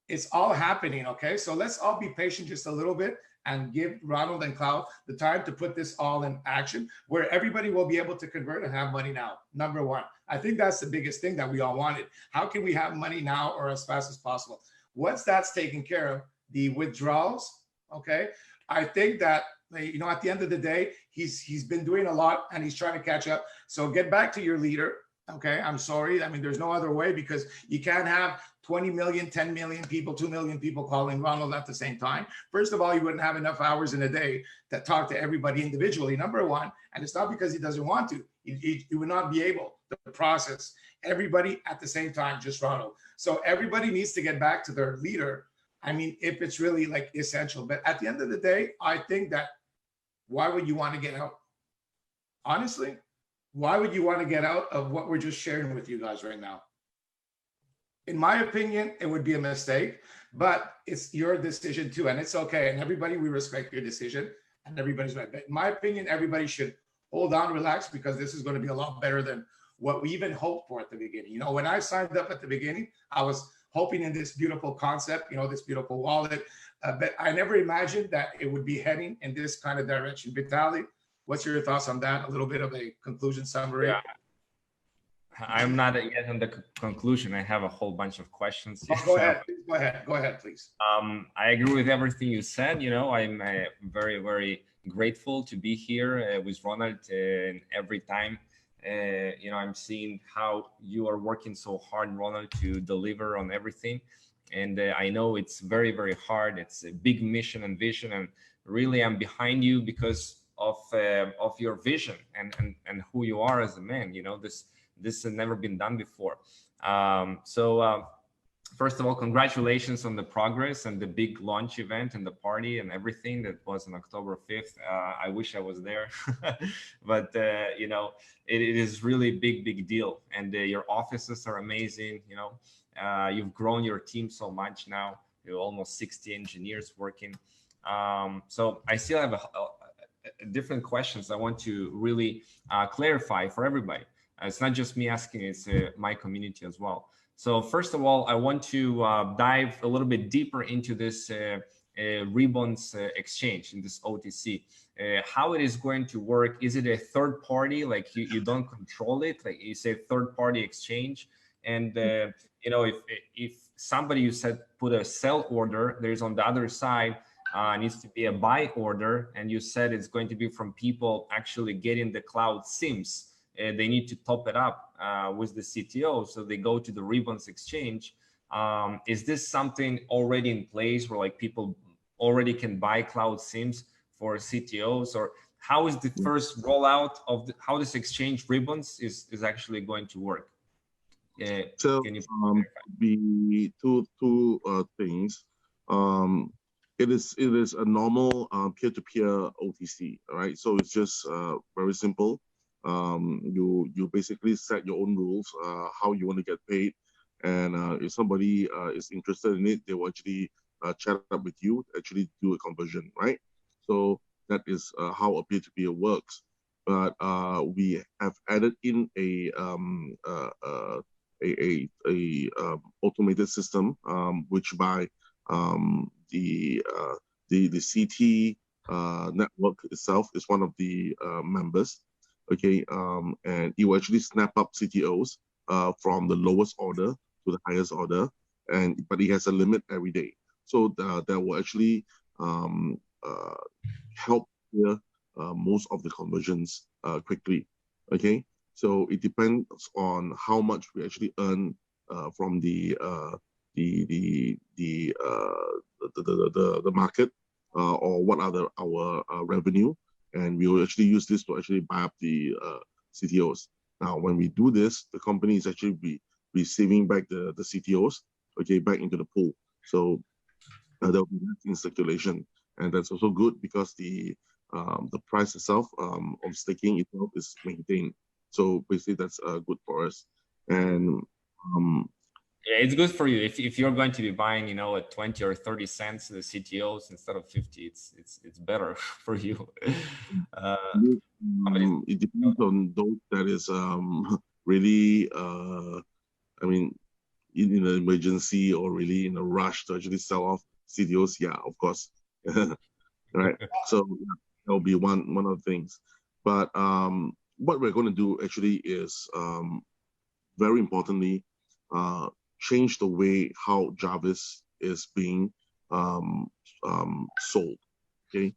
it's all happening, okay? So let's all be patient just a little bit and give Ronald and Cloud the time to put this all in action, where everybody will be able to convert and have money now. Number one, I think that's the biggest thing that we all wanted. How can we have money now or as fast as possible? Once that's taken care of, the withdrawals, okay? I think that, you know, at the end of the day, he's been doing a lot and he's trying to catch up. So get back to your leader, okay? I'm sorry. I mean, there's no other way, because you can't have 20 million, 10 million people, 2 million people calling Ronald at the same time. First of all, you wouldn't have enough hours in a day to talk to everybody individually, number one. And it's not because he doesn't want to. He would not be able to process everybody at the same time, just Ronald. So everybody needs to get back to their leader. I mean, if it's really like essential. But at the end of the day, I think that why would you want to get out? Honestly, why would you want to get out of what we're just sharing with you guys right now? In my opinion, it would be a mistake, but it's your decision too. And it's okay. And everybody, we respect your decision and everybody's right. But in my opinion, everybody should hold on, relax, because this is going to be a lot better than what we even hoped for at the beginning. You know, when I signed up at the beginning, I was hoping in this beautiful concept, you know, this beautiful wallet, but I never imagined that it would be heading in this kind of direction. Vitaly, what's your thoughts on that? A little bit of a conclusion summary. Yeah. I'm not yet on the conclusion. I have a whole bunch of questions. Oh, go ahead. Please, go ahead, please. I agree with everything you said. You know, I'm very, very grateful to be here with Ronald, and every time, you know, I'm seeing how you are working so hard, Ronald, to deliver on everything. And I know it's very, very hard. It's a big mission and vision, and really I'm behind you because of your vision and who you are as a man. You know, this has never been done before. First of all, congratulations on the progress and the big launch event and the party and everything that was on October 5th. I wish I was there, but you know, it is really big deal. And your offices are amazing. You know, you've grown your team so much now. You're almost 60 engineers working. So I still have different questions I want to really clarify for everybody. It's not just me asking, it's my community as well. So first of all, I want to dive a little bit deeper into this ribbons exchange in this OTC. How it is going to work? Is it a third party? Like you don't control it? Like you say third party exchange? And you know, if somebody, you said, put a sell order, there's on the other side needs to be a buy order, and you said it's going to be from people actually getting the cloud SIMs. They need to top it up with the CTO, so they go to the ribbons exchange. Is this something already in place where like people already can buy cloud SIMs for CTOs, or how is the first rollout of how this exchange ribbons is actually going to work? So can you the two things. It is a normal peer-to-peer OTC, right? So it's just very simple. You basically set your own rules, how you want to get paid, and if somebody is interested in it, they will actually chat up with you, actually do a conversion, right? So that is how a peer-to-peer works. But we have added in a automated system, which by the CT network itself is one of the members. Okay, and it will actually snap up CTOs from the lowest order to the highest order, but it has a limit every day. So that will actually help clear most of the conversions quickly. Okay, so it depends on how much we actually earn from the market, or what are our revenue. And we will actually use this to actually buy up the CTOs. Now, when we do this, the company is actually receiving back the CTOs, okay, back into the pool. So there will be less in circulation, and that's also good because the price itself of staking itself is maintained. So basically, that's good for us. And Yeah, it's good for you if you're going to be buying, you know, at 20 or 30 cents the CTOs instead of 50. It's better for you. It depends on those that is really I mean in an emergency or really in a rush to actually sell off CTOs. Yeah, of course. Right. So yeah, that'll be one of the things. But what we're going to do actually is very importantly change the way how Jarvis is being sold. Okay.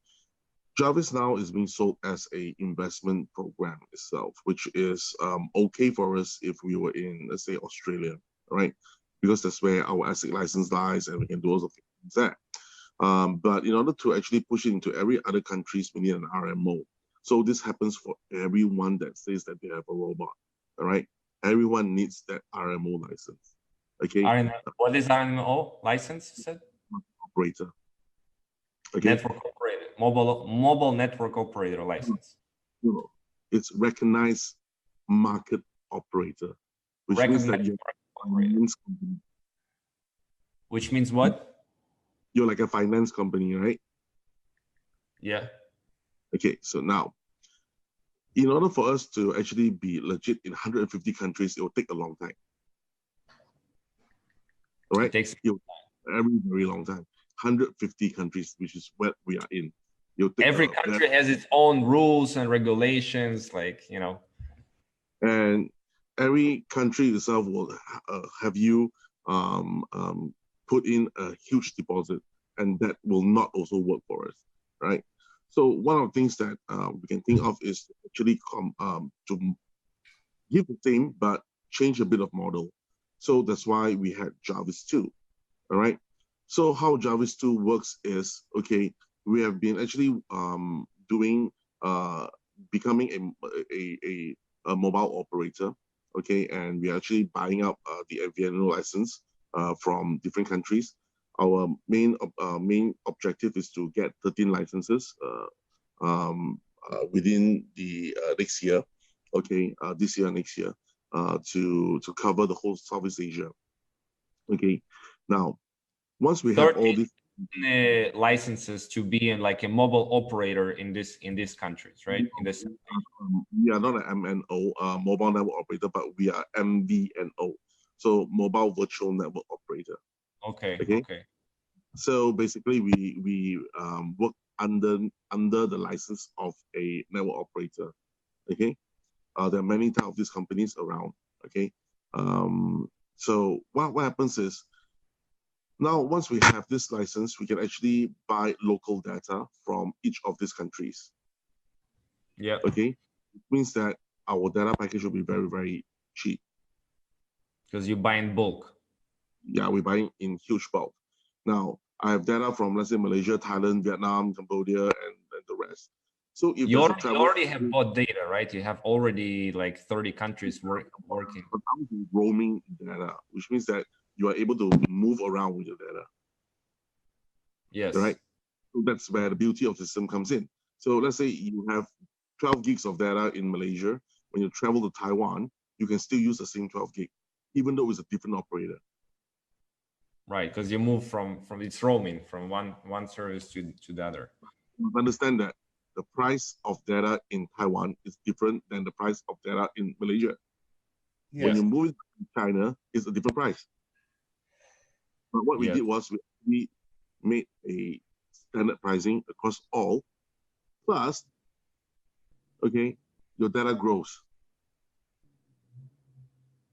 Jarvis now is being sold as a investment program itself, which is okay for us if we were in, let's say, Australia, right? Because that's where our asset license lies and we can do all of things there. But in order to actually push it into every other countries, we need an RMO. So this happens for everyone that says that they have a robot, all right? Everyone needs that RMO license, okay? What is RMO license, you said? Operator. Okay. Network operator, mobile network operator license. No, it's recognized market operator, which means that you're a finance company. Which means what? You're like a finance company, right? Yeah. Okay, so now, in order for us to actually be legit in 150 countries, it will take a long time. All right? It takes a very long time. 150 countries, which is what we are in. Every country has its own rules and regulations, like, you know. And every country itself will have you put in a huge deposit, and that will not also work for us, right? So one of the things that we can think of is actually to give the same, but change a bit of model. So that's why we had Jarvis 2, all right? So how Jarvis 2 works is, okay, we have been actually becoming a mobile operator, okay, and we are actually buying up the MVNO license from different countries. Our main objective is to get 13 licenses within the next year, okay, this year, next year, to cover the whole Southeast Asia. Okay, now once we have all these licenses to be in like a mobile operator in these countries, right? We are not an MNO, mobile network operator, but we are MVNO, so mobile virtual network operator. Okay. So basically, we work under the license of a network operator. Okay, there are many types of these companies around. Okay, so what happens is, now once we have this license, we can actually buy local data from each of these countries. Yeah. Okay, it means that our data package will be very, very cheap. Because you buy in bulk. Yeah, we buy in huge bulk. Now, I have data from, let's say, Malaysia, Thailand, Vietnam, Cambodia, and the rest. So if you already have bought data, right? You have already like 30 countries working. But I'm roaming data, which means that you are able to move around with your data. Yes. Right? So that's where the beauty of the system comes in. So let's say you have 12 gigs of data in Malaysia. When you travel to Taiwan, you can still use the same 12 gig, even though it's a different operator. Right, because you move from its roaming from one service to the other. You understand that the price of data in Taiwan is different than the price of data in Malaysia. Yes. When you move to China, it's a different price. But what we did was we made a standard pricing across all, plus, okay, your data grows.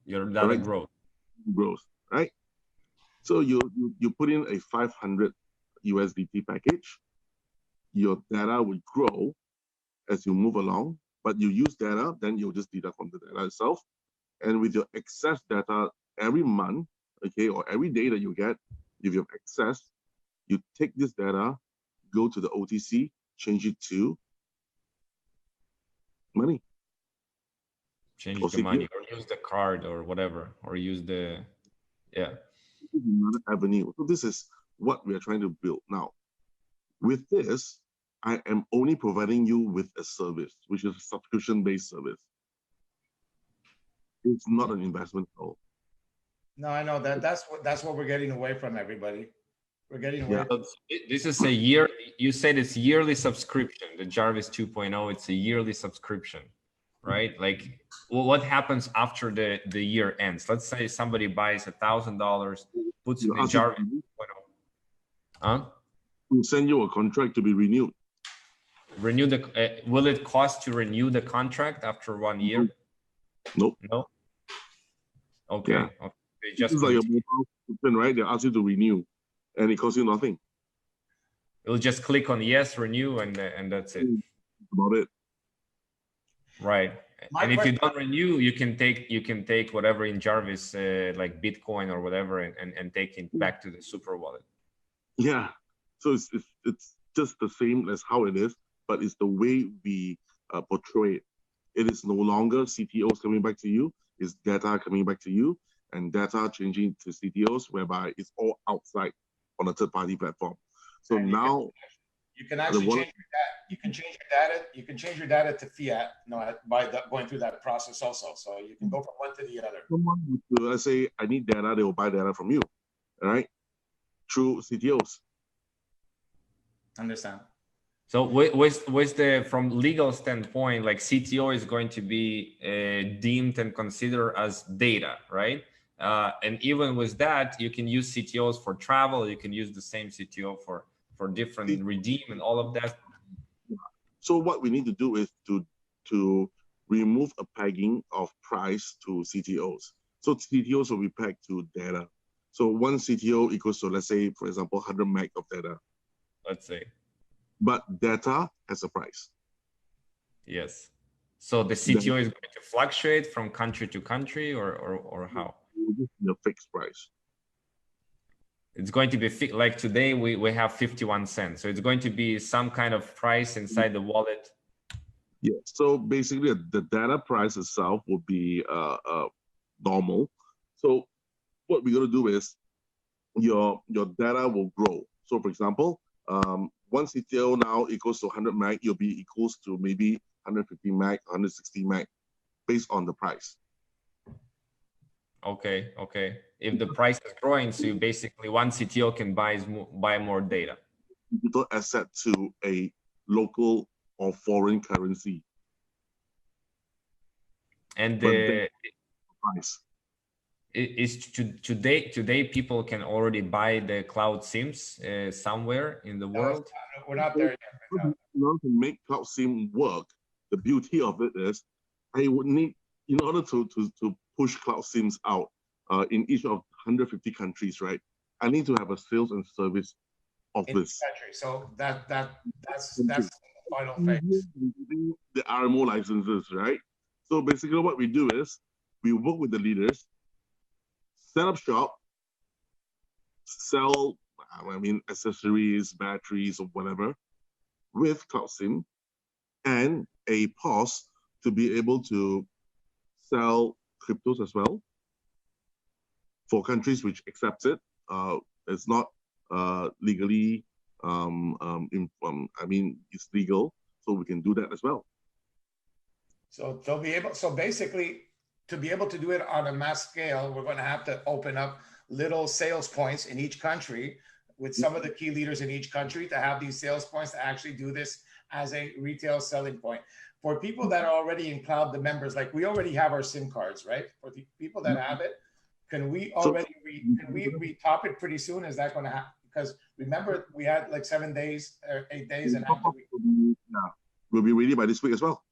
Your data grows, right? So you put in a 500 USDT package, your data will grow as you move along, but you use data, then you'll just deduct from the data itself. And with your excess data every month, okay, or every day that you get, if you have excess, you take this data, go to the OTC, change it to money. Change the money, or use the card or whatever, or use the, Another avenue. So this is what we are trying to build. Now, with this, I am only providing you with a service, which is a subscription-based service. It's not an investment at all. No, I know that's what we're getting away from, everybody. We're getting away. Yeah. From, So this is a year. You said it's yearly subscription. The Jarvis 2.0. It's a yearly subscription, right? Like, well, what happens after the year ends? Let's say somebody buys $1,000, puts in the Jarvis 2.0. Huh? We send you a contract to be renewed. Renew the. Will it cost to renew the contract after 1 year? Nope. No. Okay. Yeah. Okay. They just It's like a continue. mobile subscription, right? They ask you to renew, and it costs you nothing. You'll just click on yes, renew, and that's it. That's about it. Right. My And if you question- don't renew, you can take whatever in Jarvis, like Bitcoin or whatever, and take it back to the super wallet. Yeah. So it's just the same as how it is, but it's the way we portray it. It is no longer CTOs coming back to you. It's data coming back to you, and data changing to CTOs, whereby it's all outside on a third-party platform. So And now you can actually wallet- change your data. You can change your data. You can change your data to fiat, by going through that process also. So you can go from one to the other. someone would, let's say, I need data, they will buy data from you, all right? Through CTOs. Understand? So with the from legal standpoint, like CTO is going to be deemed and considered as data, right? And even with that, you can use CTOs for travel. You can use the same CTO for different redeem and all of that. So what we need to do is to remove a pegging of price to CTOs. So CTOs will be pegged to data. So one CTO equals to, let's say, for example, 100 meg of data. Let's say. But data has a price. Yes. So the CTO is going to fluctuate from country to country, or how? It will just be a fixed price. It's going to be like today we have 51 cents. So it's going to be some kind of price inside the wallet. Yeah. So basically, the data price itself will be normal. So what we're going to do is your data will grow. So for example, one CTO now equals to 100 meg, you'll be equals to maybe 150 meg, 160 meg, based on the price. Okay. Okay. If the price is growing, so you basically one CTO can buy more data. Digital asset to a local or foreign currency. And But the price. is today people can already buy the cloud SIMs somewhere in the world. We're not there yet. In order to make Cloud SIM work, the beauty of it is I would need, in order to push Cloud SIMs out in each of 150 countries, right? I need to have a sales and service In office. the country. So that's the final phase. The RMO licenses, right? So basically what we do is we work with the leaders, set up shop, sell, accessories, batteries, or whatever, with Cloud SIM, and a POS to be able to sell cryptos as well for countries which accepts it. It's not legally, it's legal, so we can do that as well. So they'll be able. So basically, to be able to do it on a mass scale, we're going to have to open up little sales points in each country with some of the key leaders in each country to have these sales points to actually do this as a retail selling point. For people that are already in cloud, the members, like we already have our SIM cards, right? For the people that have it, can we already top it pretty soon? Is that going to happen? Because remember, we had like 7 days or 8 days, and after we'll be ready by this week as well.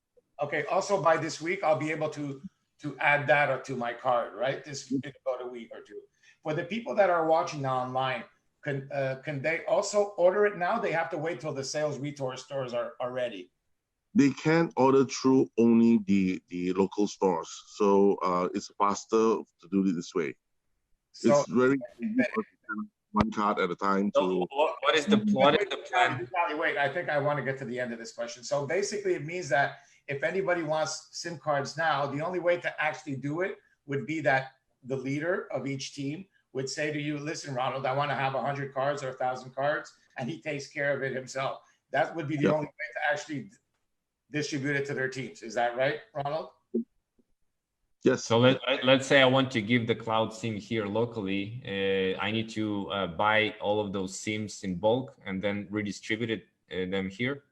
Okay. Also, by this week, I'll be able to add data to my card, right? This in about a week or two. For the people that are watching now online, can they also order it now? They have to wait till the sales retail stores are ready. They can order through only the local stores, so it's faster to do it this way. So it's very one card at a time. So what is the plan? Wait, I think I want to get to the end of this question. So basically, it means that if anybody wants SIM cards now, the only way to actually do it would be that the leader of each team would say to you, listen, Ronald, I want to have 100 cards or 1,000 cards, and he takes care of it himself. That would be the only way to actually distribute it to their teams. Is that right, Ronald? Yes. So let's say I want to give the cloud SIM here locally. I need to buy all of those SIMs in bulk and then redistribute them here.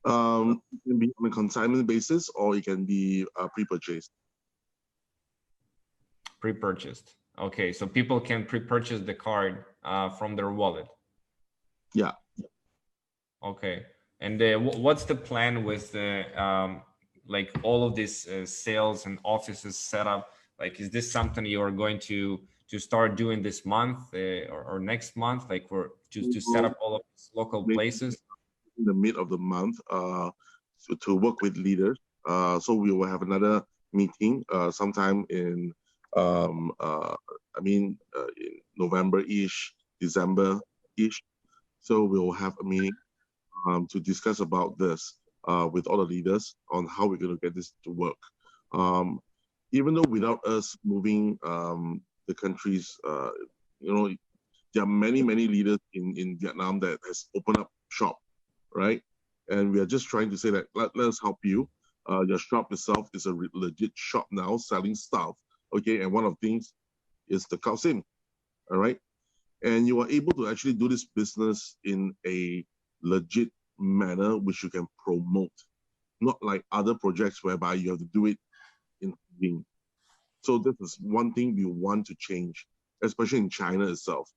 It can be on a consignment basis, or it can be pre-purchased. Pre-purchased. Okay, so people can pre-purchase the card from their wallet. Yeah. Okay, and what's the plan with the like all of these sales and offices set up? Like, is this something you are going to start doing this month or next month? Like, for to set up all of these local places in the mid of the month to work with leaders. So we will have another meeting sometime in in November-ish, December-ish. So we'll have a meeting to discuss about this with all the leaders on how we're going to get this to work. Even though without us moving the countries, there are many leaders in Vietnam that has opened up shop, right? And we are just trying to say that let us help you. Your shop itself is a legit shop now, selling stuff. Okay, and one of the things is the cloud SIM, all right? And you are able to actually do this business in a legit manner, which you can promote, not like other projects whereby you have to do it in hiding. So this is one thing we want to change, especially in China itself.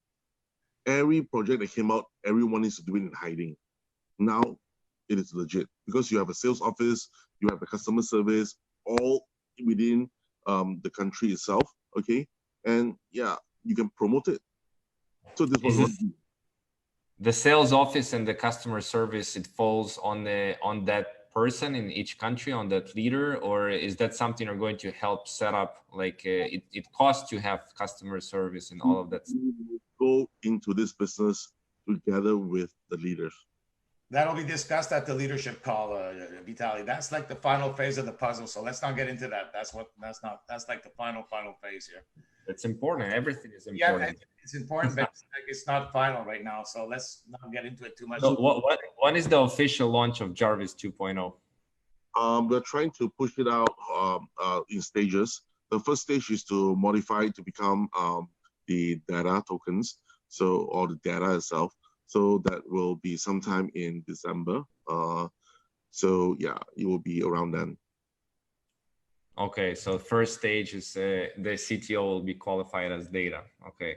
Every project that came out, everyone needs to do it in hiding. Now it is legit because you have a sales office, you have a customer service, all within the country itself, okay? And yeah, you can promote it. So this was the sales office and the customer service, it falls on that person in each country, on that leader, or is that something you're going to help set up? Like it costs to have customer service and all of that. Go into this business together with the leaders. That'll be discussed at the leadership call, Vitaly. That's like the final phase of the puzzle. So let's not get into that. That's like the final phase here. It's important. Everything is important. Yeah, it's important, but it's not final right now. So let's not get into it too much. So when is the official launch of Jarvis 2.0? We're trying to push it out in stages. The first stage is to modify it to become the data tokens, or the data itself. So that will be sometime in December. So yeah, it will be around then. Okay, so first stage is the CTO will be qualified as data. Okay,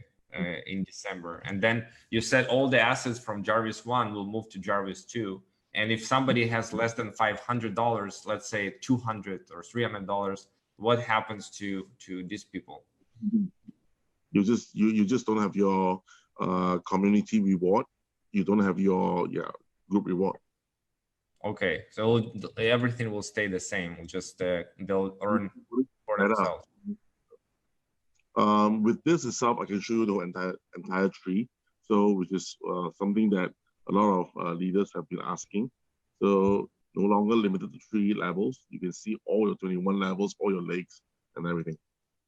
in December, and then you said all the assets from Jarvis 1 will move to Jarvis 2. And if somebody has less than $500, let's say $200 or $300, what happens to these people? You just don't have your community reward. You don't have your group reward. Okay, so everything will stay the same. Just they'll earn for themselves. With this itself, I can show you the entire tree. So, which is something that a lot of leaders have been asking. So, no longer limited to 3 levels. You can see all your 21 levels, all your lakes, and everything.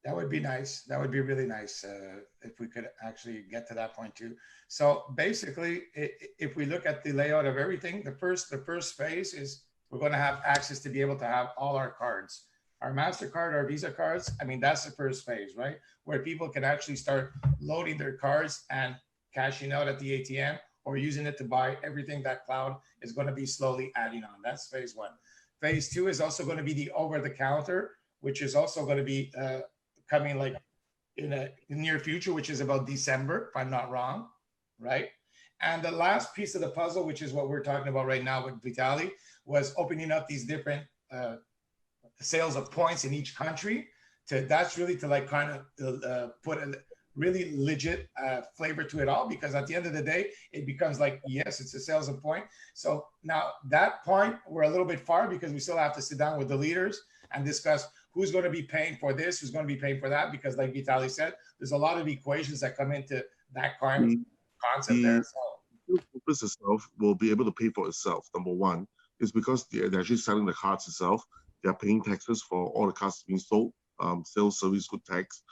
That would be nice. That would be really nice if we could actually get to that point too. So basically, if we look at the layout of everything, the first phase is we're going to have access to be able to have all our cards, our MasterCard, our Visa cards. I mean, that's the first phase, right? Where people can actually start loading their cards and cashing out at the ATM or using it to buy everything that cloud is going to be slowly adding on. That's phase 1. Phase 2 is also going to be the over-the-counter, which is also going to be coming like in the near future, which is about December, if I'm not wrong, right? And the last piece of the puzzle, which is what we're talking about right now with Vitaly, was opening up these different sales of points in each country. That's really to like kind of put a really legit flavor to it all, because at the end of the day, it becomes like, yes, it's a sales of point. So now that point, we're a little bit far because we still have to sit down with the leaders and discuss who's going to be paying for this, who's going to be paying for that, because like Vitaly said, there's a lot of equations that come into that kind of concept there. So the business itself will be able to pay for itself. Number one is because they're actually selling the cards itself. They're paying taxes for all the cards being sold, sales, service, good tax,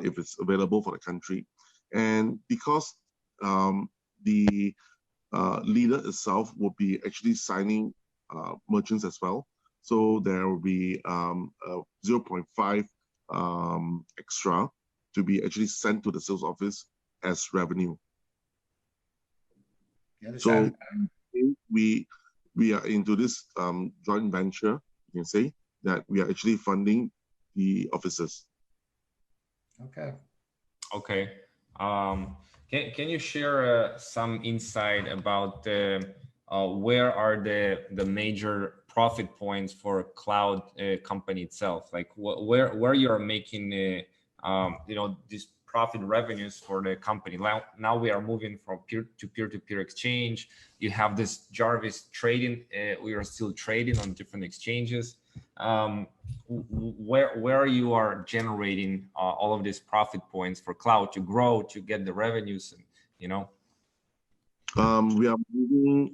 if it's available for the country. And because the leader itself will be actually signing merchants as well. So there will be 0.5 extra to be actually sent to the sales office as revenue. So we are into this joint venture, you can say, that we are actually funding the offices. Okay. Okay. Can you share some insight about where are the major profit points for cloud company itself? Like where you are making you know, these profit revenues for the company. Now we are moving from peer-to-peer exchange. You have this Jarvis trading. We are still trading on different exchanges. Where you are generating all of these profit points for cloud to grow, to get the revenues, and you know. We are moving.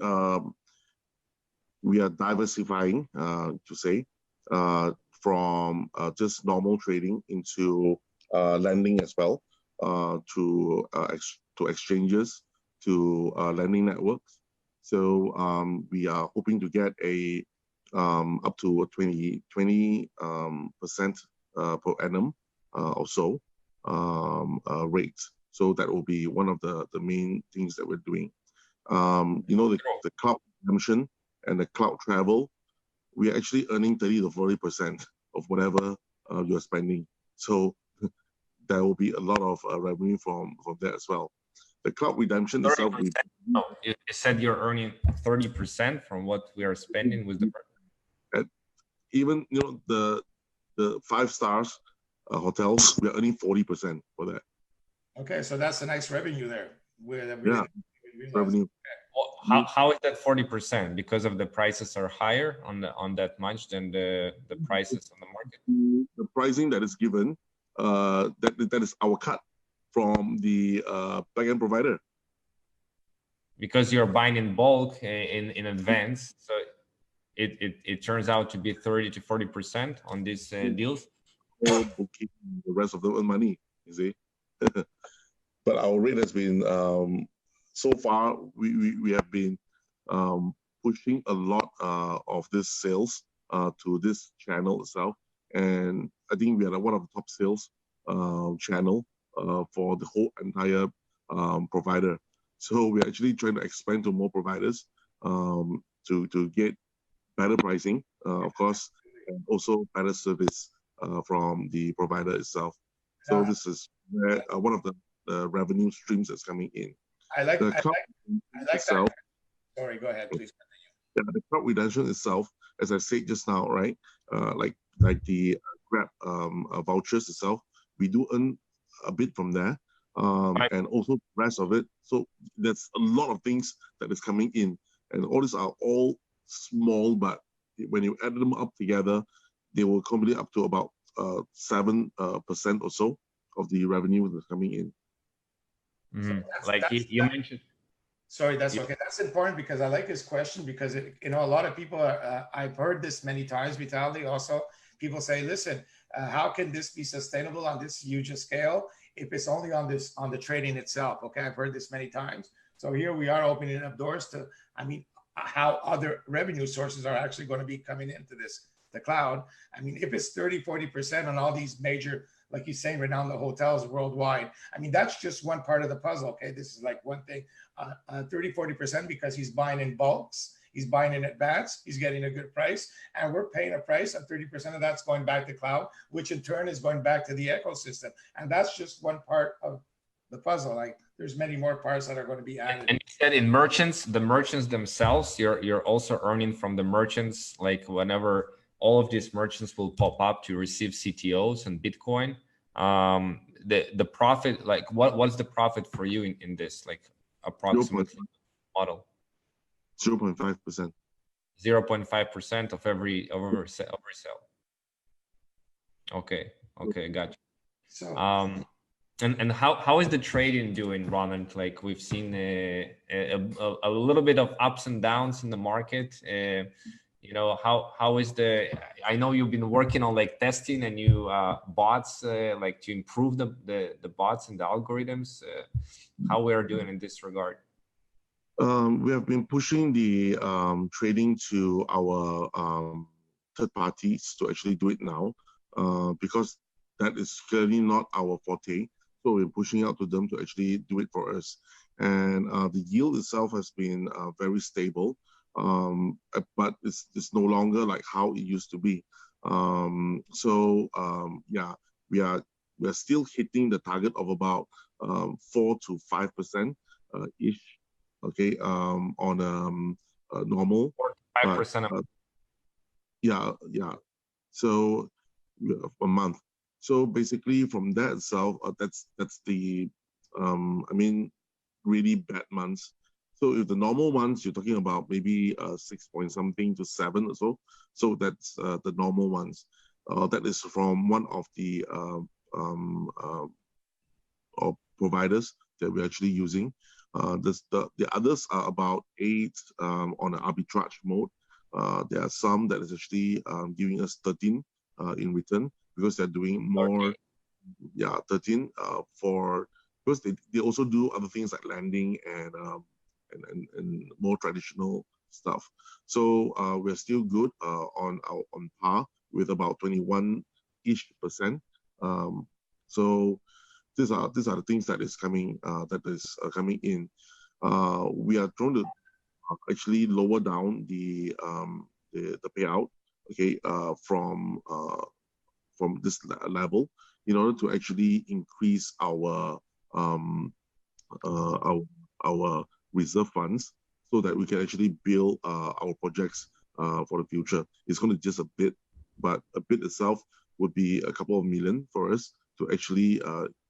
We are diversifying, to say, from just normal trading into lending as well, to exchanges, to lending networks. So we are hoping to get a up to a 20% per annum or so rate. So that will be one of the main things that we're doing. You know, the cloud redemption and the cloud travel, we are actually earning 30 to 40% of whatever you're spending. So there will be a lot of revenue from that as well. The cloud redemption itself. No, you said you're earning 30% from what we are spending with the. Even, you know, the 5 stars hotels, we are earning 40% for that. Okay, so that's a nice revenue there. Yeah, revenue. Well, how is that 40%? Because of the prices are higher on that much than the prices on the market. The pricing that is given, that is our cut from the backend provider. Because you're buying in bulk in advance, so it turns out to be 30 to 40% on these deals. Booking the rest of the money, you see. But our rate has been so far we have been pushing a lot of this sales to this channel itself, and I think we are one of the top sales channel for the whole entire provider. So we're actually trying to expand to more providers to get better pricing, of course, and also better service from the provider itself. So this is where one of the revenue streams that's coming in. I like itself. That. Sorry, go ahead, please continue. Yeah, the cloud redemption itself, as I said just now, right? Like the Grab vouchers itself, we do earn a bit from there, and also the rest of it. So there's a lot of things that is coming in, and all these are all small, but when you add them up together, they will complete up to about 7% or so of the revenue that's coming in. Mm-hmm. So like you mentioned. Sorry, that's okay. That's important because I like his question because you know, a lot of people are, I've heard this many times, Vitaly, also people say, listen, how can this be sustainable on this huge scale if it's only on the trading itself? Okay, I've heard this many times. So here we are opening up doors to, I mean, how other revenue sources are actually going to be coming into the cloud. I mean, if it's 30, 40% on all these major, like you're saying right now, the hotels worldwide, I mean, that's just one part of the puzzle. Okay, this is like one thing, 30, 40% because he's buying in bulks, he's buying in advance, he's getting a good price, and we're paying a price, and 30% of that's going back to cloud, which in turn is going back to the ecosystem. And that's just one part of the puzzle. Like there's many more parts that are going to be added. And you said in merchants, the merchants themselves, you're also earning from the merchants, like whenever all of these merchants will pop up to receive CTOs and Bitcoin. The profit, like what's the profit for you in this, like approximately model? 0.5%. 0.5% of every sale. Okay, gotcha. So and how is the trading doing, Ronald? Like we've seen a little bit of ups and downs in the market. You know, how is I know you've been working on like testing and new bots, like to improve the bots and the algorithms. How we are doing in this regard? We have been pushing the trading to our third parties to actually do it now, because that is clearly not our forte. So we're pushing out to them to actually do it for us. And the yield itself has been very stable, but it's no longer like how it used to be. Yeah, we are still hitting the target of about 4 to 5% ish. Okay, on normal. 5%. Yeah. So a month. So basically, from that itself, that's the I mean, really bad months. So if the normal ones, you're talking about maybe 6 point something to 7 or so. So that's the normal ones. That is from one of the providers that we're actually using. The others are about 8 on an arbitrage mode. There are some that is actually giving us 13 in return because they're doing more. Okay. Yeah, 13 because they also do other things like lending and more traditional stuff. So we're still good on par with about 21-ish%. So these are the things that is coming coming in. We are trying to actually lower down the payout, okay, from this level in order to actually increase our reserve funds so that we can actually build our projects for the future. It's going to just a bit, but a bit itself would be a couple of million for us to actually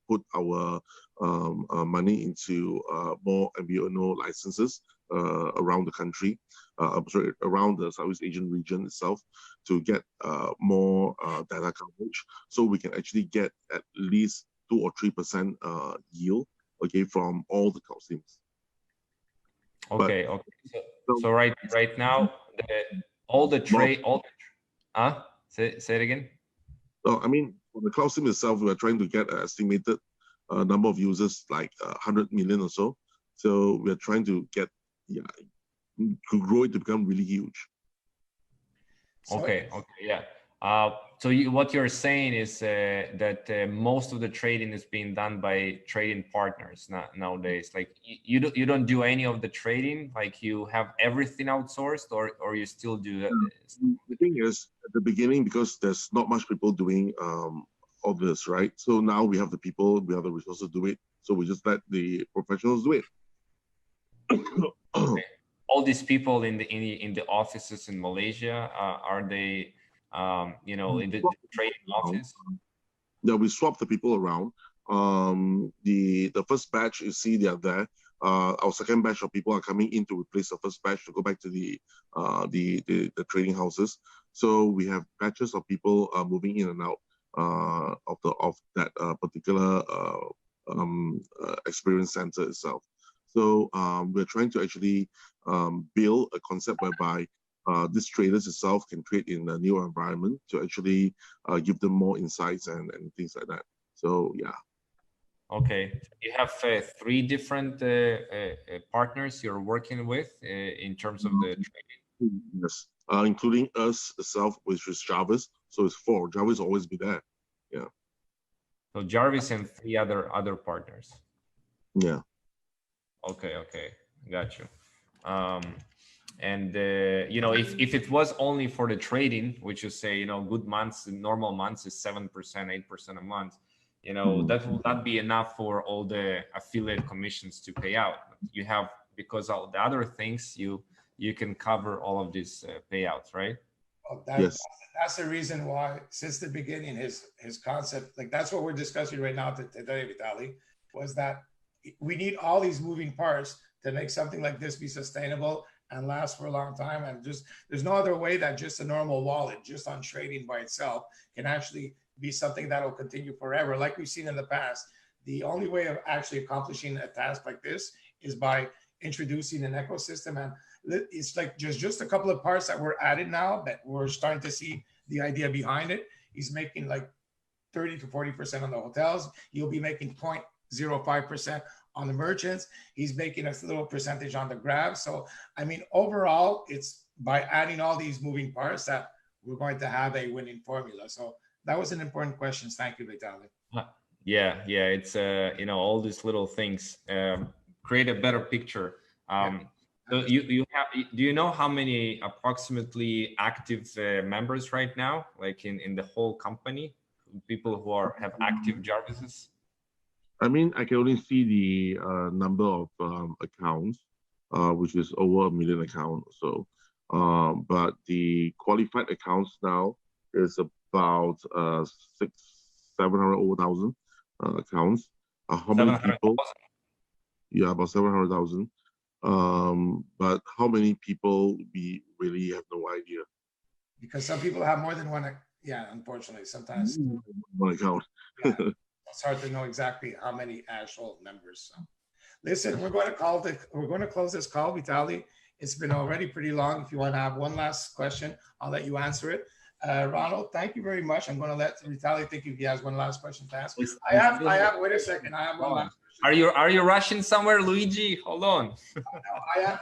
put our money into more MVNO licenses around the country, around the Southeast Asian region itself, to get more data coverage, so we can actually get at least 2 or 3% yield, okay, from all the cloud SIMs. Okay. So right now, say it again. So I mean, for the cloud SIM itself, we are trying to get an estimated number of users like 100 million or so. So we are trying to get to grow it to become really huge. Okay, yeah. So what you're saying is that most of the trading is being done by trading partners nowadays. Like you don't do any of the trading. Like you have everything outsourced, or you still do that. The thing is, at the beginning, because there's not much people doing all this, right? So now we have the people, we have the resources to do it. So we just let the professionals do it. Okay. All these people in the offices in Malaysia, are they in the trading office? Yeah, we swap the people around. The first batch, you see, they are there. Our second batch of people are coming in to replace the first batch to go back to the trading houses. So we have batches of people moving in and out of that particular experience center itself. So we're trying to actually build a concept whereby these traders itself can trade in a new environment to actually give them more insights and things like that. So yeah. Okay, you have 3 different partners you're working with in terms of the trading. Yes, including us itself, which is Jarvis. So it's 4. Jarvis will always be there. Yeah. So Jarvis and 3 other partners. Yeah. Okay, got you. And if it was only for the trading, which you say, good months, normal months is 7%, 8% a month, that will not be enough for all the affiliate commissions to pay out. You have, because all the other things, you can cover all of these payouts, right? Well, yes. That's the reason why, since the beginning, his concept, like that's what we're discussing right now today, Vitaly, was that we need all these moving parts to make something like this be sustainable and last for a long time. And just there's no other way that just a normal wallet, just on trading by itself, can actually be something that will continue forever. Like we've seen in the past, the only way of actually accomplishing a task like this is by introducing an ecosystem. And it's like just a couple of parts that were added now that we're starting to see the idea behind it. He's making like 30 to 40% on the hotels. You'll be making 0.05% on the merchants. He's making a little percentage on the grab. So, I mean, overall, it's by adding all these moving parts that we're going to have a winning formula. So that was an important question. Thank you, Vitaly. Yeah, it's all these little things create a better picture. So you have, do you know how many approximately active members right now, like in the whole company, people who have active Jarvises? I mean, I can only see the number of accounts, which is over 1 million accounts. So, but the qualified accounts now is about 700 over 1,000 accounts. How many people? Yeah, about 700,000. But how many people, we really have no idea. Because some people have more than one. Yeah, unfortunately, sometimes one account. Yeah, it's hard to know exactly how many actual members. So, listen, we're going to close this call, Vitaly. It's been already pretty long. If you want to have one last question, I'll let you answer it. Ronald, thank you very much. I'm going to let Vitaly think if he has one last question to ask. I have. Wait a second. I have one last question. Are you rushing somewhere, Luigi? Hold on.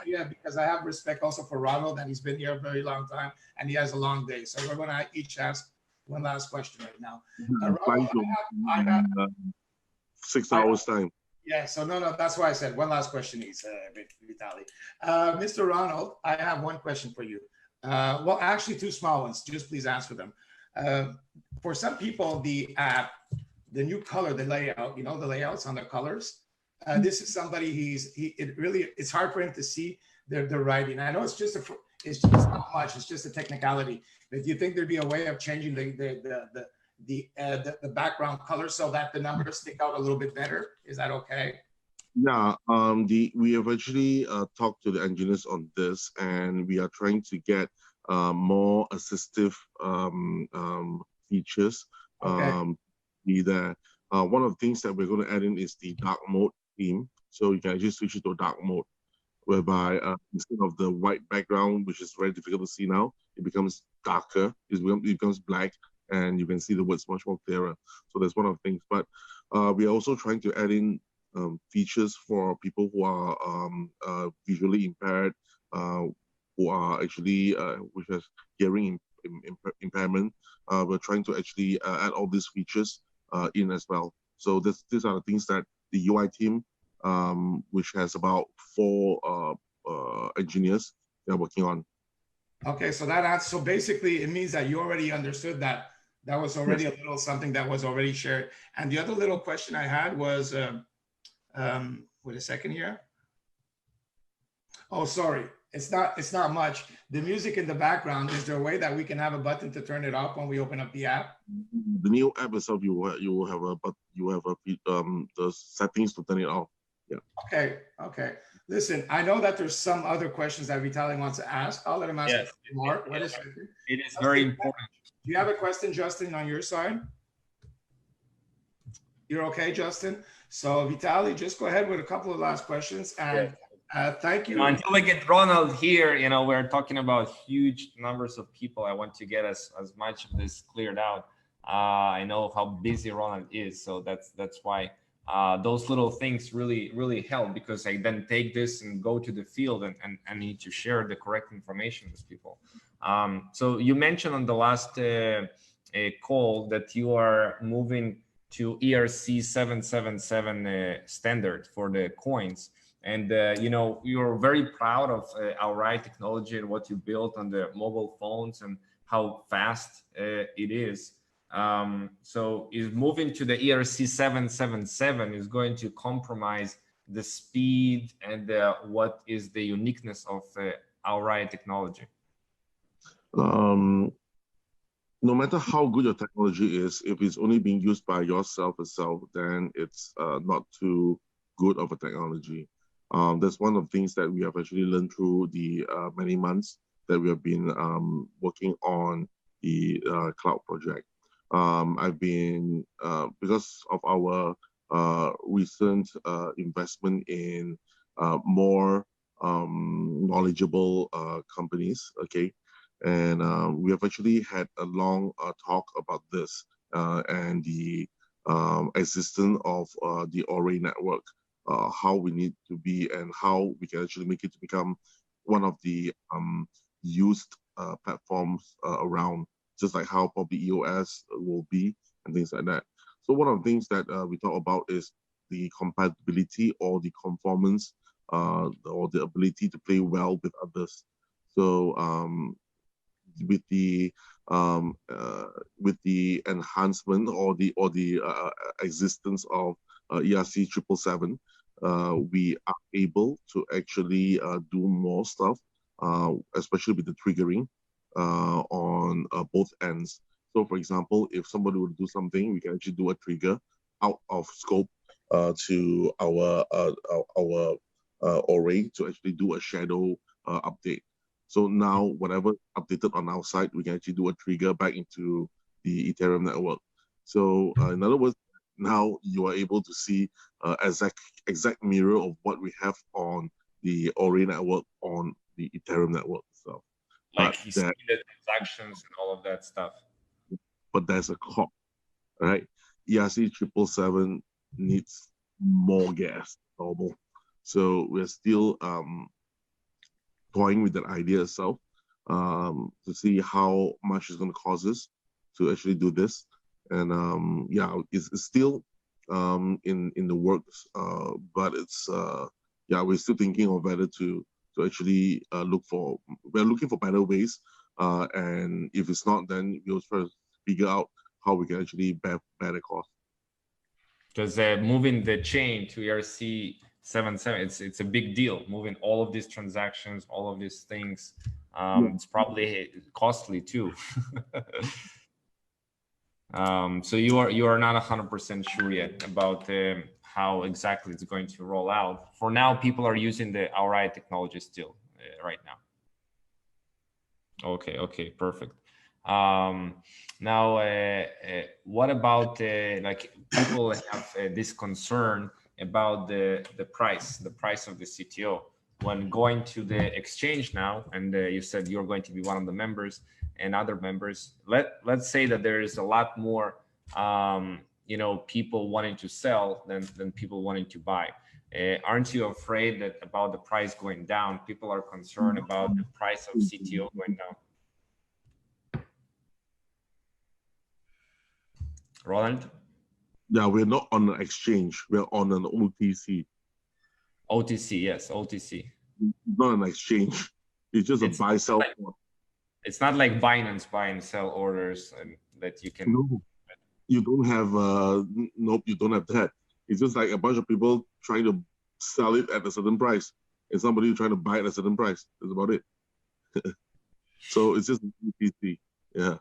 Yeah, because I have respect also for Ronald, and he's been here a very long time, and he has a long day. So we're going to each ask one last question right now. Ronald, I have 6 hours time. Yeah, so no, that's why I said one last question, Vitaly. Mr. Ronald, I have one question for you. Well, actually, two small ones. Just please answer them. For some people, the app, the new color, the layout, the layouts on the colors. This is somebody it's hard for him to see their writing. I know it's not much. It's just a technicality. But do you think there'd be a way of changing the background color so that the numbers stick out a little bit better? Is that okay? Yeah, we have actually talked to the engineers on this, and we are trying to get more assistive features. Be there. One of the things that we're going to add in is the dark mode theme, so you can actually switch it to dark mode, whereby instead of the white background, which is very difficult to see now, it becomes darker. It becomes black, and you can see the words much more clearer. So that's one of the things. But we are also trying to add in features for people who are visually impaired, who are actually which has hearing impairment. We're trying to actually add all these features in as well. So these are the things that the UI team, which has about 4 engineers, they're working on. Okay, so basically it means that you already understood that was already a little something that was already shared. And the other little question I had was, wait a second here. Oh, sorry. It's not much. The music in the background, is there a way that we can have a button to turn it off when we open up the app? The new app itself, you will have the settings to turn it off. Yeah. Okay. Listen, I know that there's some other questions that Vitaly wants to ask. I'll let him ask more. Wait a second. It is very important. Do you have a question, Justin, on your side? You're okay, Justin? So Vitaly, just go ahead with a couple of last questions, and thank you. Until we get Ronald here, we're talking about huge numbers of people. I want to get as much of this cleared out. I know how busy Ronald is, so that's why those little things really help, because I then take this and go to the field and I need to share the correct information with people. So you mentioned on the last call that you are moving to ERC 777 standard for the coins. And, you're very proud of our Aai technology and what you built on the mobile phones and how fast it is. So is moving to the ERC 777 is going to compromise the speed and what is the uniqueness of our Aai technology? No matter how good your technology is, if it's only being used by yourself itself, then it's not too good of a technology. That's one of the things that we have actually learned through the many months that we have been working on the cloud project. I've been, because of our recent investment in more knowledgeable companies, okay? And we have actually had a long talk about this and the existence of the Aai network, how we need to be and how we can actually make it to become one of the used platforms around. just like how probably EOS will be and things like that. So one of the things that we talk about is the compatibility or the conformance or the ability to play well with others. So with the enhancement or the existence of ERC 777, we are able to actually do more stuff, especially with the triggering on both ends. So, for example, if somebody would do something, we can actually do a trigger out of scope to our array to actually do a shadow update. So now, whatever updated on our side, we can actually do a trigger back into the Ethereum network. So, in other words, now you are able to see exact mirror of what we have on the array network on the Ethereum network. So, like you see the transactions and all of that stuff. But there's a clock, right? ERC 777 needs more gas than normal. So we're still toying with that idea itself to see how much it's going to cost us to actually do this. And yeah, it's still in the works, but it's yeah, we're still thinking of whether to actually we're looking for better ways, and if it's not, then we'll try to figure out how we can actually bear the cost. Because moving the chain to ERC 777, it's a big deal. Moving all of these transactions, all of these things, it's probably costly too. So you are not 100% sure yet about how exactly it's going to roll out. For now, people are using the Aai technology still right now. Okay, perfect. Now, what about like people have this concern about the price of the CTO when going to the exchange now, and you said you're going to be one of the members and other members. Let's say that there is a lot more you know, people wanting to sell than people wanting to buy. Aren't you afraid that about the price going down? People are concerned about the price of CTO going down. Ronald? Yeah, we're not on an exchange. We're on an OTC. OTC, yes, OTC. Not an exchange. It's just a buy-sell. It's not like Binance buy and sell orders and that you can. No, you don't have. Nope, you don't have that. It's just like a bunch of people trying to sell it at a certain price, and somebody trying to buy it at a certain price. That's about it. So it's just OTC. Yeah.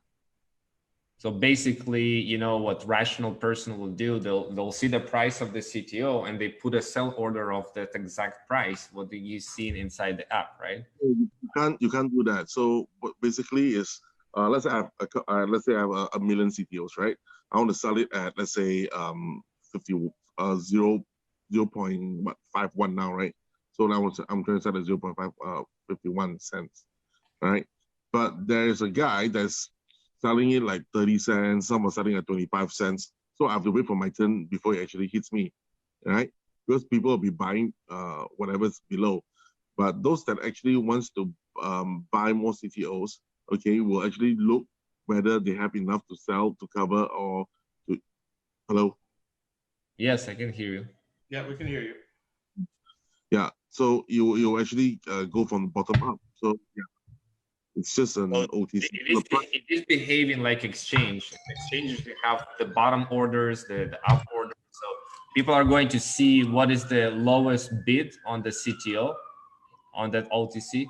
So basically, you know, what rational person will do, they'll see the price of the CTO and they put a sell order of that exact price, what you see inside the app, right? You can't do that. So what basically is, let's say I have a million CTOs, right? I want to sell it at, let's say 0.51 now, right? So now I'm trying to sell at 0.51 cents, right? But there's a guy that's selling it like 30 cents, some are selling at 25 cents. So I have to wait for my turn before it actually hits me, right? Because people will be buying whatever's below. But those that actually wants to buy more CTOs, okay, will actually look whether they have enough to sell to cover or to. Hello? Yes, I can hear you. Yeah, we can hear you. Yeah, so you actually go from the bottom up. So yeah. It's just an OTC. It is behaving like exchange. Exchanges, you have the bottom orders, the up orders. So people are going to see what is the lowest bid on the CTO on that OTC.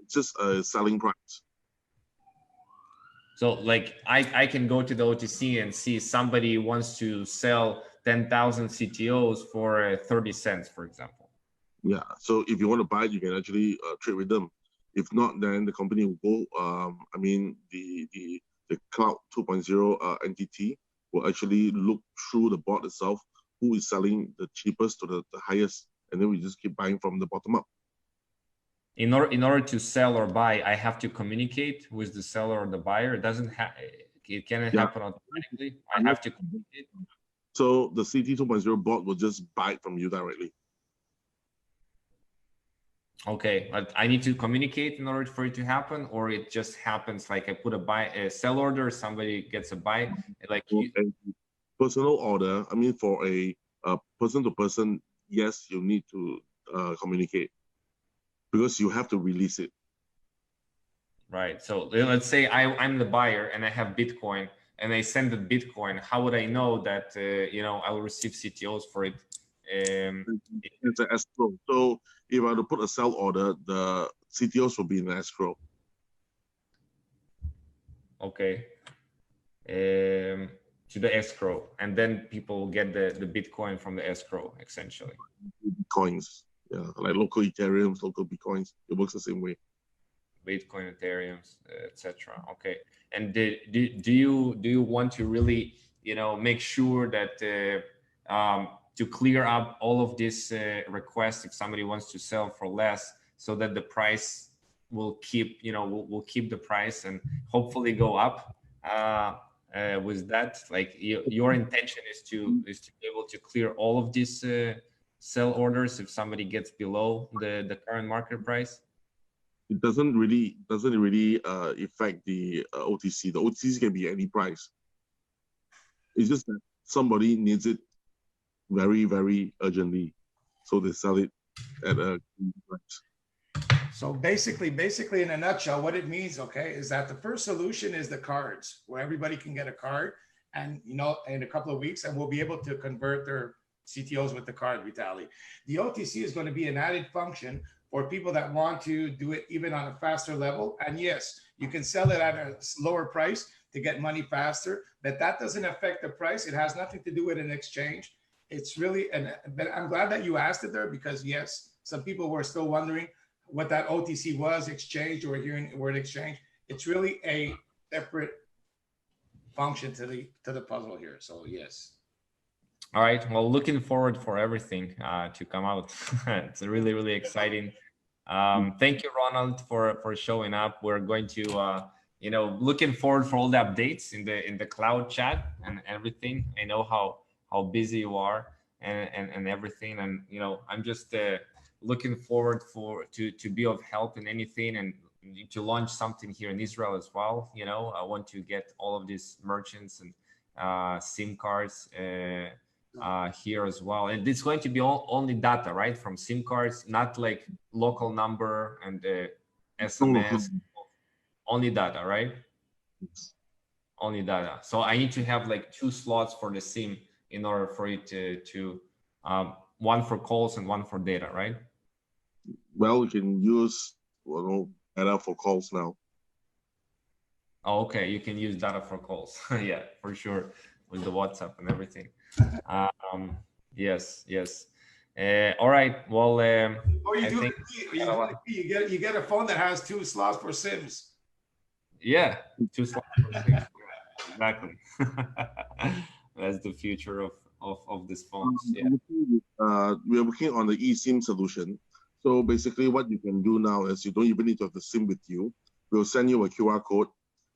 It's just a selling price. So like I can go to the OTC and see somebody wants to sell 10,000 CTOs for 30 cents, for example. Yeah. So if you want to buy it, you can actually trade with them. If not, then the company will go. I mean, the Cloud 2.0 entity will actually look through the bot itself, who is selling the cheapest to the highest, and then we just keep buying from the bottom up. In order to sell or buy, I have to communicate with the seller or the buyer. It doesn't it cannot happen automatically. I have to communicate. So the CT 2.0 bot will just buy it from you directly. Okay, but I need to communicate in order for it to happen, or it just happens like I put a sell order, somebody gets a buy, like For a personal order, I mean, for a person to person, yes, you need to communicate because you have to release it. right. So let's say I'm the buyer and I have Bitcoin and I send the Bitcoin. How would I know that you know, I will receive CTOs for it? It's an escrow. So if I were to put a sell order, the CTOs will be in escrow. Okay. To the escrow, and then people get the Bitcoin from the escrow, essentially. Bitcoins, yeah, like local Ethereum, local Bitcoins. It works the same way. Bitcoin, Ethereum, etc. Okay. And do you want to really, you know, make sure that to clear up all of these requests if somebody wants to sell for less, so that the price will keep, you know, will keep the price and hopefully go up? With that, like your intention is to be able to clear all of these sell orders if somebody gets below the current market price? It doesn't really affect the OTC. The OTC can be any price. It's just that somebody needs it very, very urgently, so they sell it at a price. So basically in a nutshell, what it means, okay, is that the first solution is the cards, where everybody can get a card, and you know, in a couple of weeks, and we'll be able to convert their CTOs with the card, Vitaly. The OTC is going to be an added function for people that want to do it even on a faster level. And yes, you can sell it at a lower price to get money faster, but that doesn't affect the price. It has nothing to do with an exchange. It's really, but I'm glad that you asked it there, because yes, some people were still wondering what that OTC was, exchange, or hearing the word exchange. It's really a separate function to the puzzle here. So yes. All right. Well, looking forward for everything to come out. It's really, really exciting. Thank you, Ronald, for showing up. We're going to, you know, looking forward for all the updates in the cloud chat and everything. I know how busy you are and everything, and you know, I'm just looking forward to be of help in anything and to launch something here in Israel as well. You know, I want to get all of these merchants and SIM cards here as well, and it's going to be only data, right, from SIM cards, not like local number and SMS. Only data, right? Only data. So I need to have like 2 slots for the SIM in order for it to one for calls and one for data, right? Well, you can use data for calls now. Oh, okay, you can use data for calls. Yeah, for sure, with the WhatsApp and everything. Yes. All right. Well, Or you get a phone that has 2 slots for SIMs. Yeah, 2 slots for SIMs. Exactly. That's the future of these phones. Yeah. We are working on the eSIM solution. So basically what you can do now is you don't even need to have the SIM with you. We'll send you a QR code.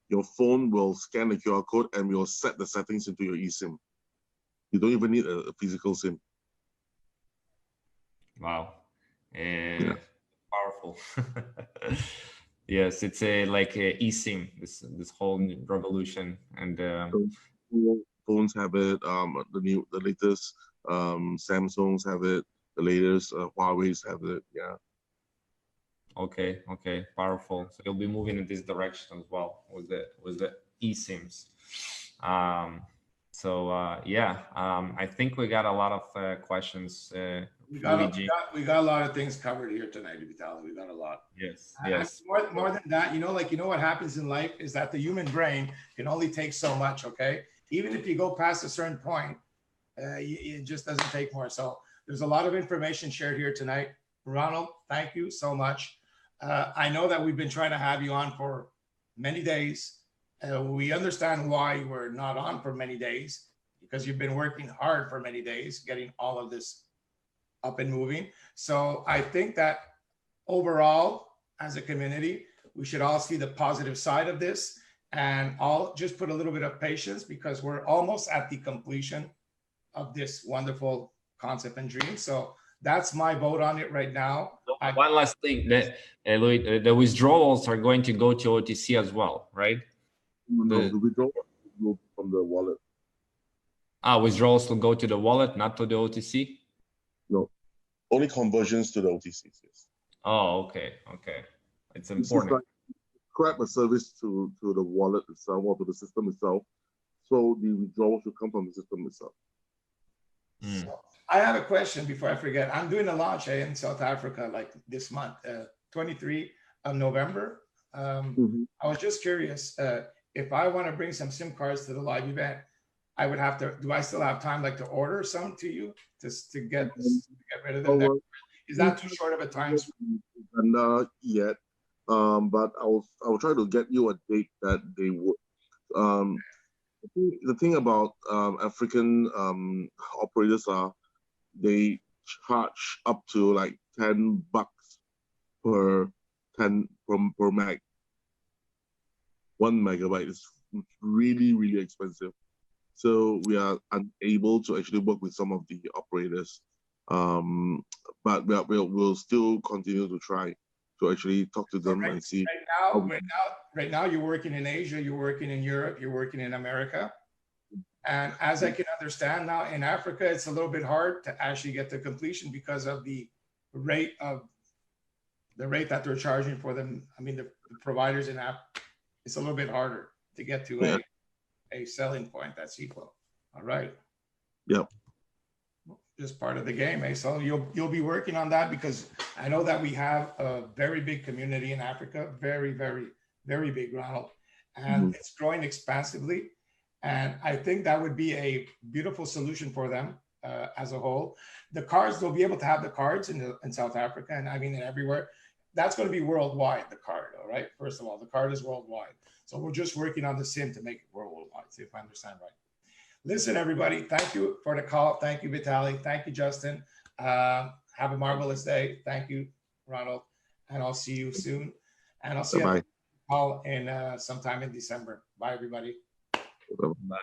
Your phone will scan the QR code and we'll set the settings into your eSIM. You don't even need a physical SIM. Wow. Powerful. Yes, it's like a eSIM, this whole new revolution. And phones have it, the latest Samsungs have it, the latest Huawei's have it. Yeah. Okay, powerful. So you'll be moving in this direction as well with the eSIMs. Yeah, I think we got a lot of questions. We got a lot of things covered here tonight, Vitaly. We got a lot. Yes. More than that, you know, what happens in life is that the human brain can only take so much. Okay, even if you go past a certain point, it just doesn't take more. So there's a lot of information shared here tonight. Ronald, thank you so much. I know that we've been trying to have you on for many days. We understand why you were not on for many days, because you've been working hard for many days, getting all of this up and moving. So I think that overall, as a community, we should all see the positive side of this, and I'll just put a little bit of patience, because we're almost at the completion of this wonderful concept and dream. So that's my vote on it right now. One last thing, Louis, the withdrawals are going to go to OTC as well, right? No, the withdrawal will from the wallet. Withdrawals will go to the wallet, not to the OTC? No, only conversions to the OTCs. Yes. Oh, okay. It's This is important. like grab a service to the wallet itself or to the system itself. So the withdrawal should come from the system itself. So I have a question before I forget. I'm doing a launch in South Africa like this month, 23 of November. I was just curious, if I want to bring some SIM cards to the live event, I would have to, do I still have time like to order some to you to get rid of them? There? Is that too short of a time? Not yet, but I'll try to get you a date that they would. The thing about African operators are they charge up to like $10 per meg. 1 megabyte is really expensive. So we are unable to actually work with some of the operators, but we'll still continue to try to actually talk to them and see. Right now, you're working in Asia, you're working in Europe, you're working in America. And as I can understand now, in Africa, it's a little bit hard to actually get to completion because of the rate that they're charging for them. I mean, the providers in Africa, it's a little bit harder to get to a selling point that's equal. All right. Yep. Just part of the game, eh? So you'll be working on that because I know that we have a very big community in Africa, very big, Ronald, and it's growing expansively. And I think that would be a beautiful solution for them as a whole. The cards, they'll be able to have the cards in South Africa, and I mean everywhere. That's going to be worldwide, the card, all right? First of all, the card is worldwide. So we're just working on the SIM to make it worldwide, see if I understand right. Listen, everybody, thank you for the call. Thank you, Vitaly. Thank you, Justin. Have a marvelous day. Thank you, Ronald. And I'll see you soon. And I'll see you all in sometime in December. Bye, everybody. Bye.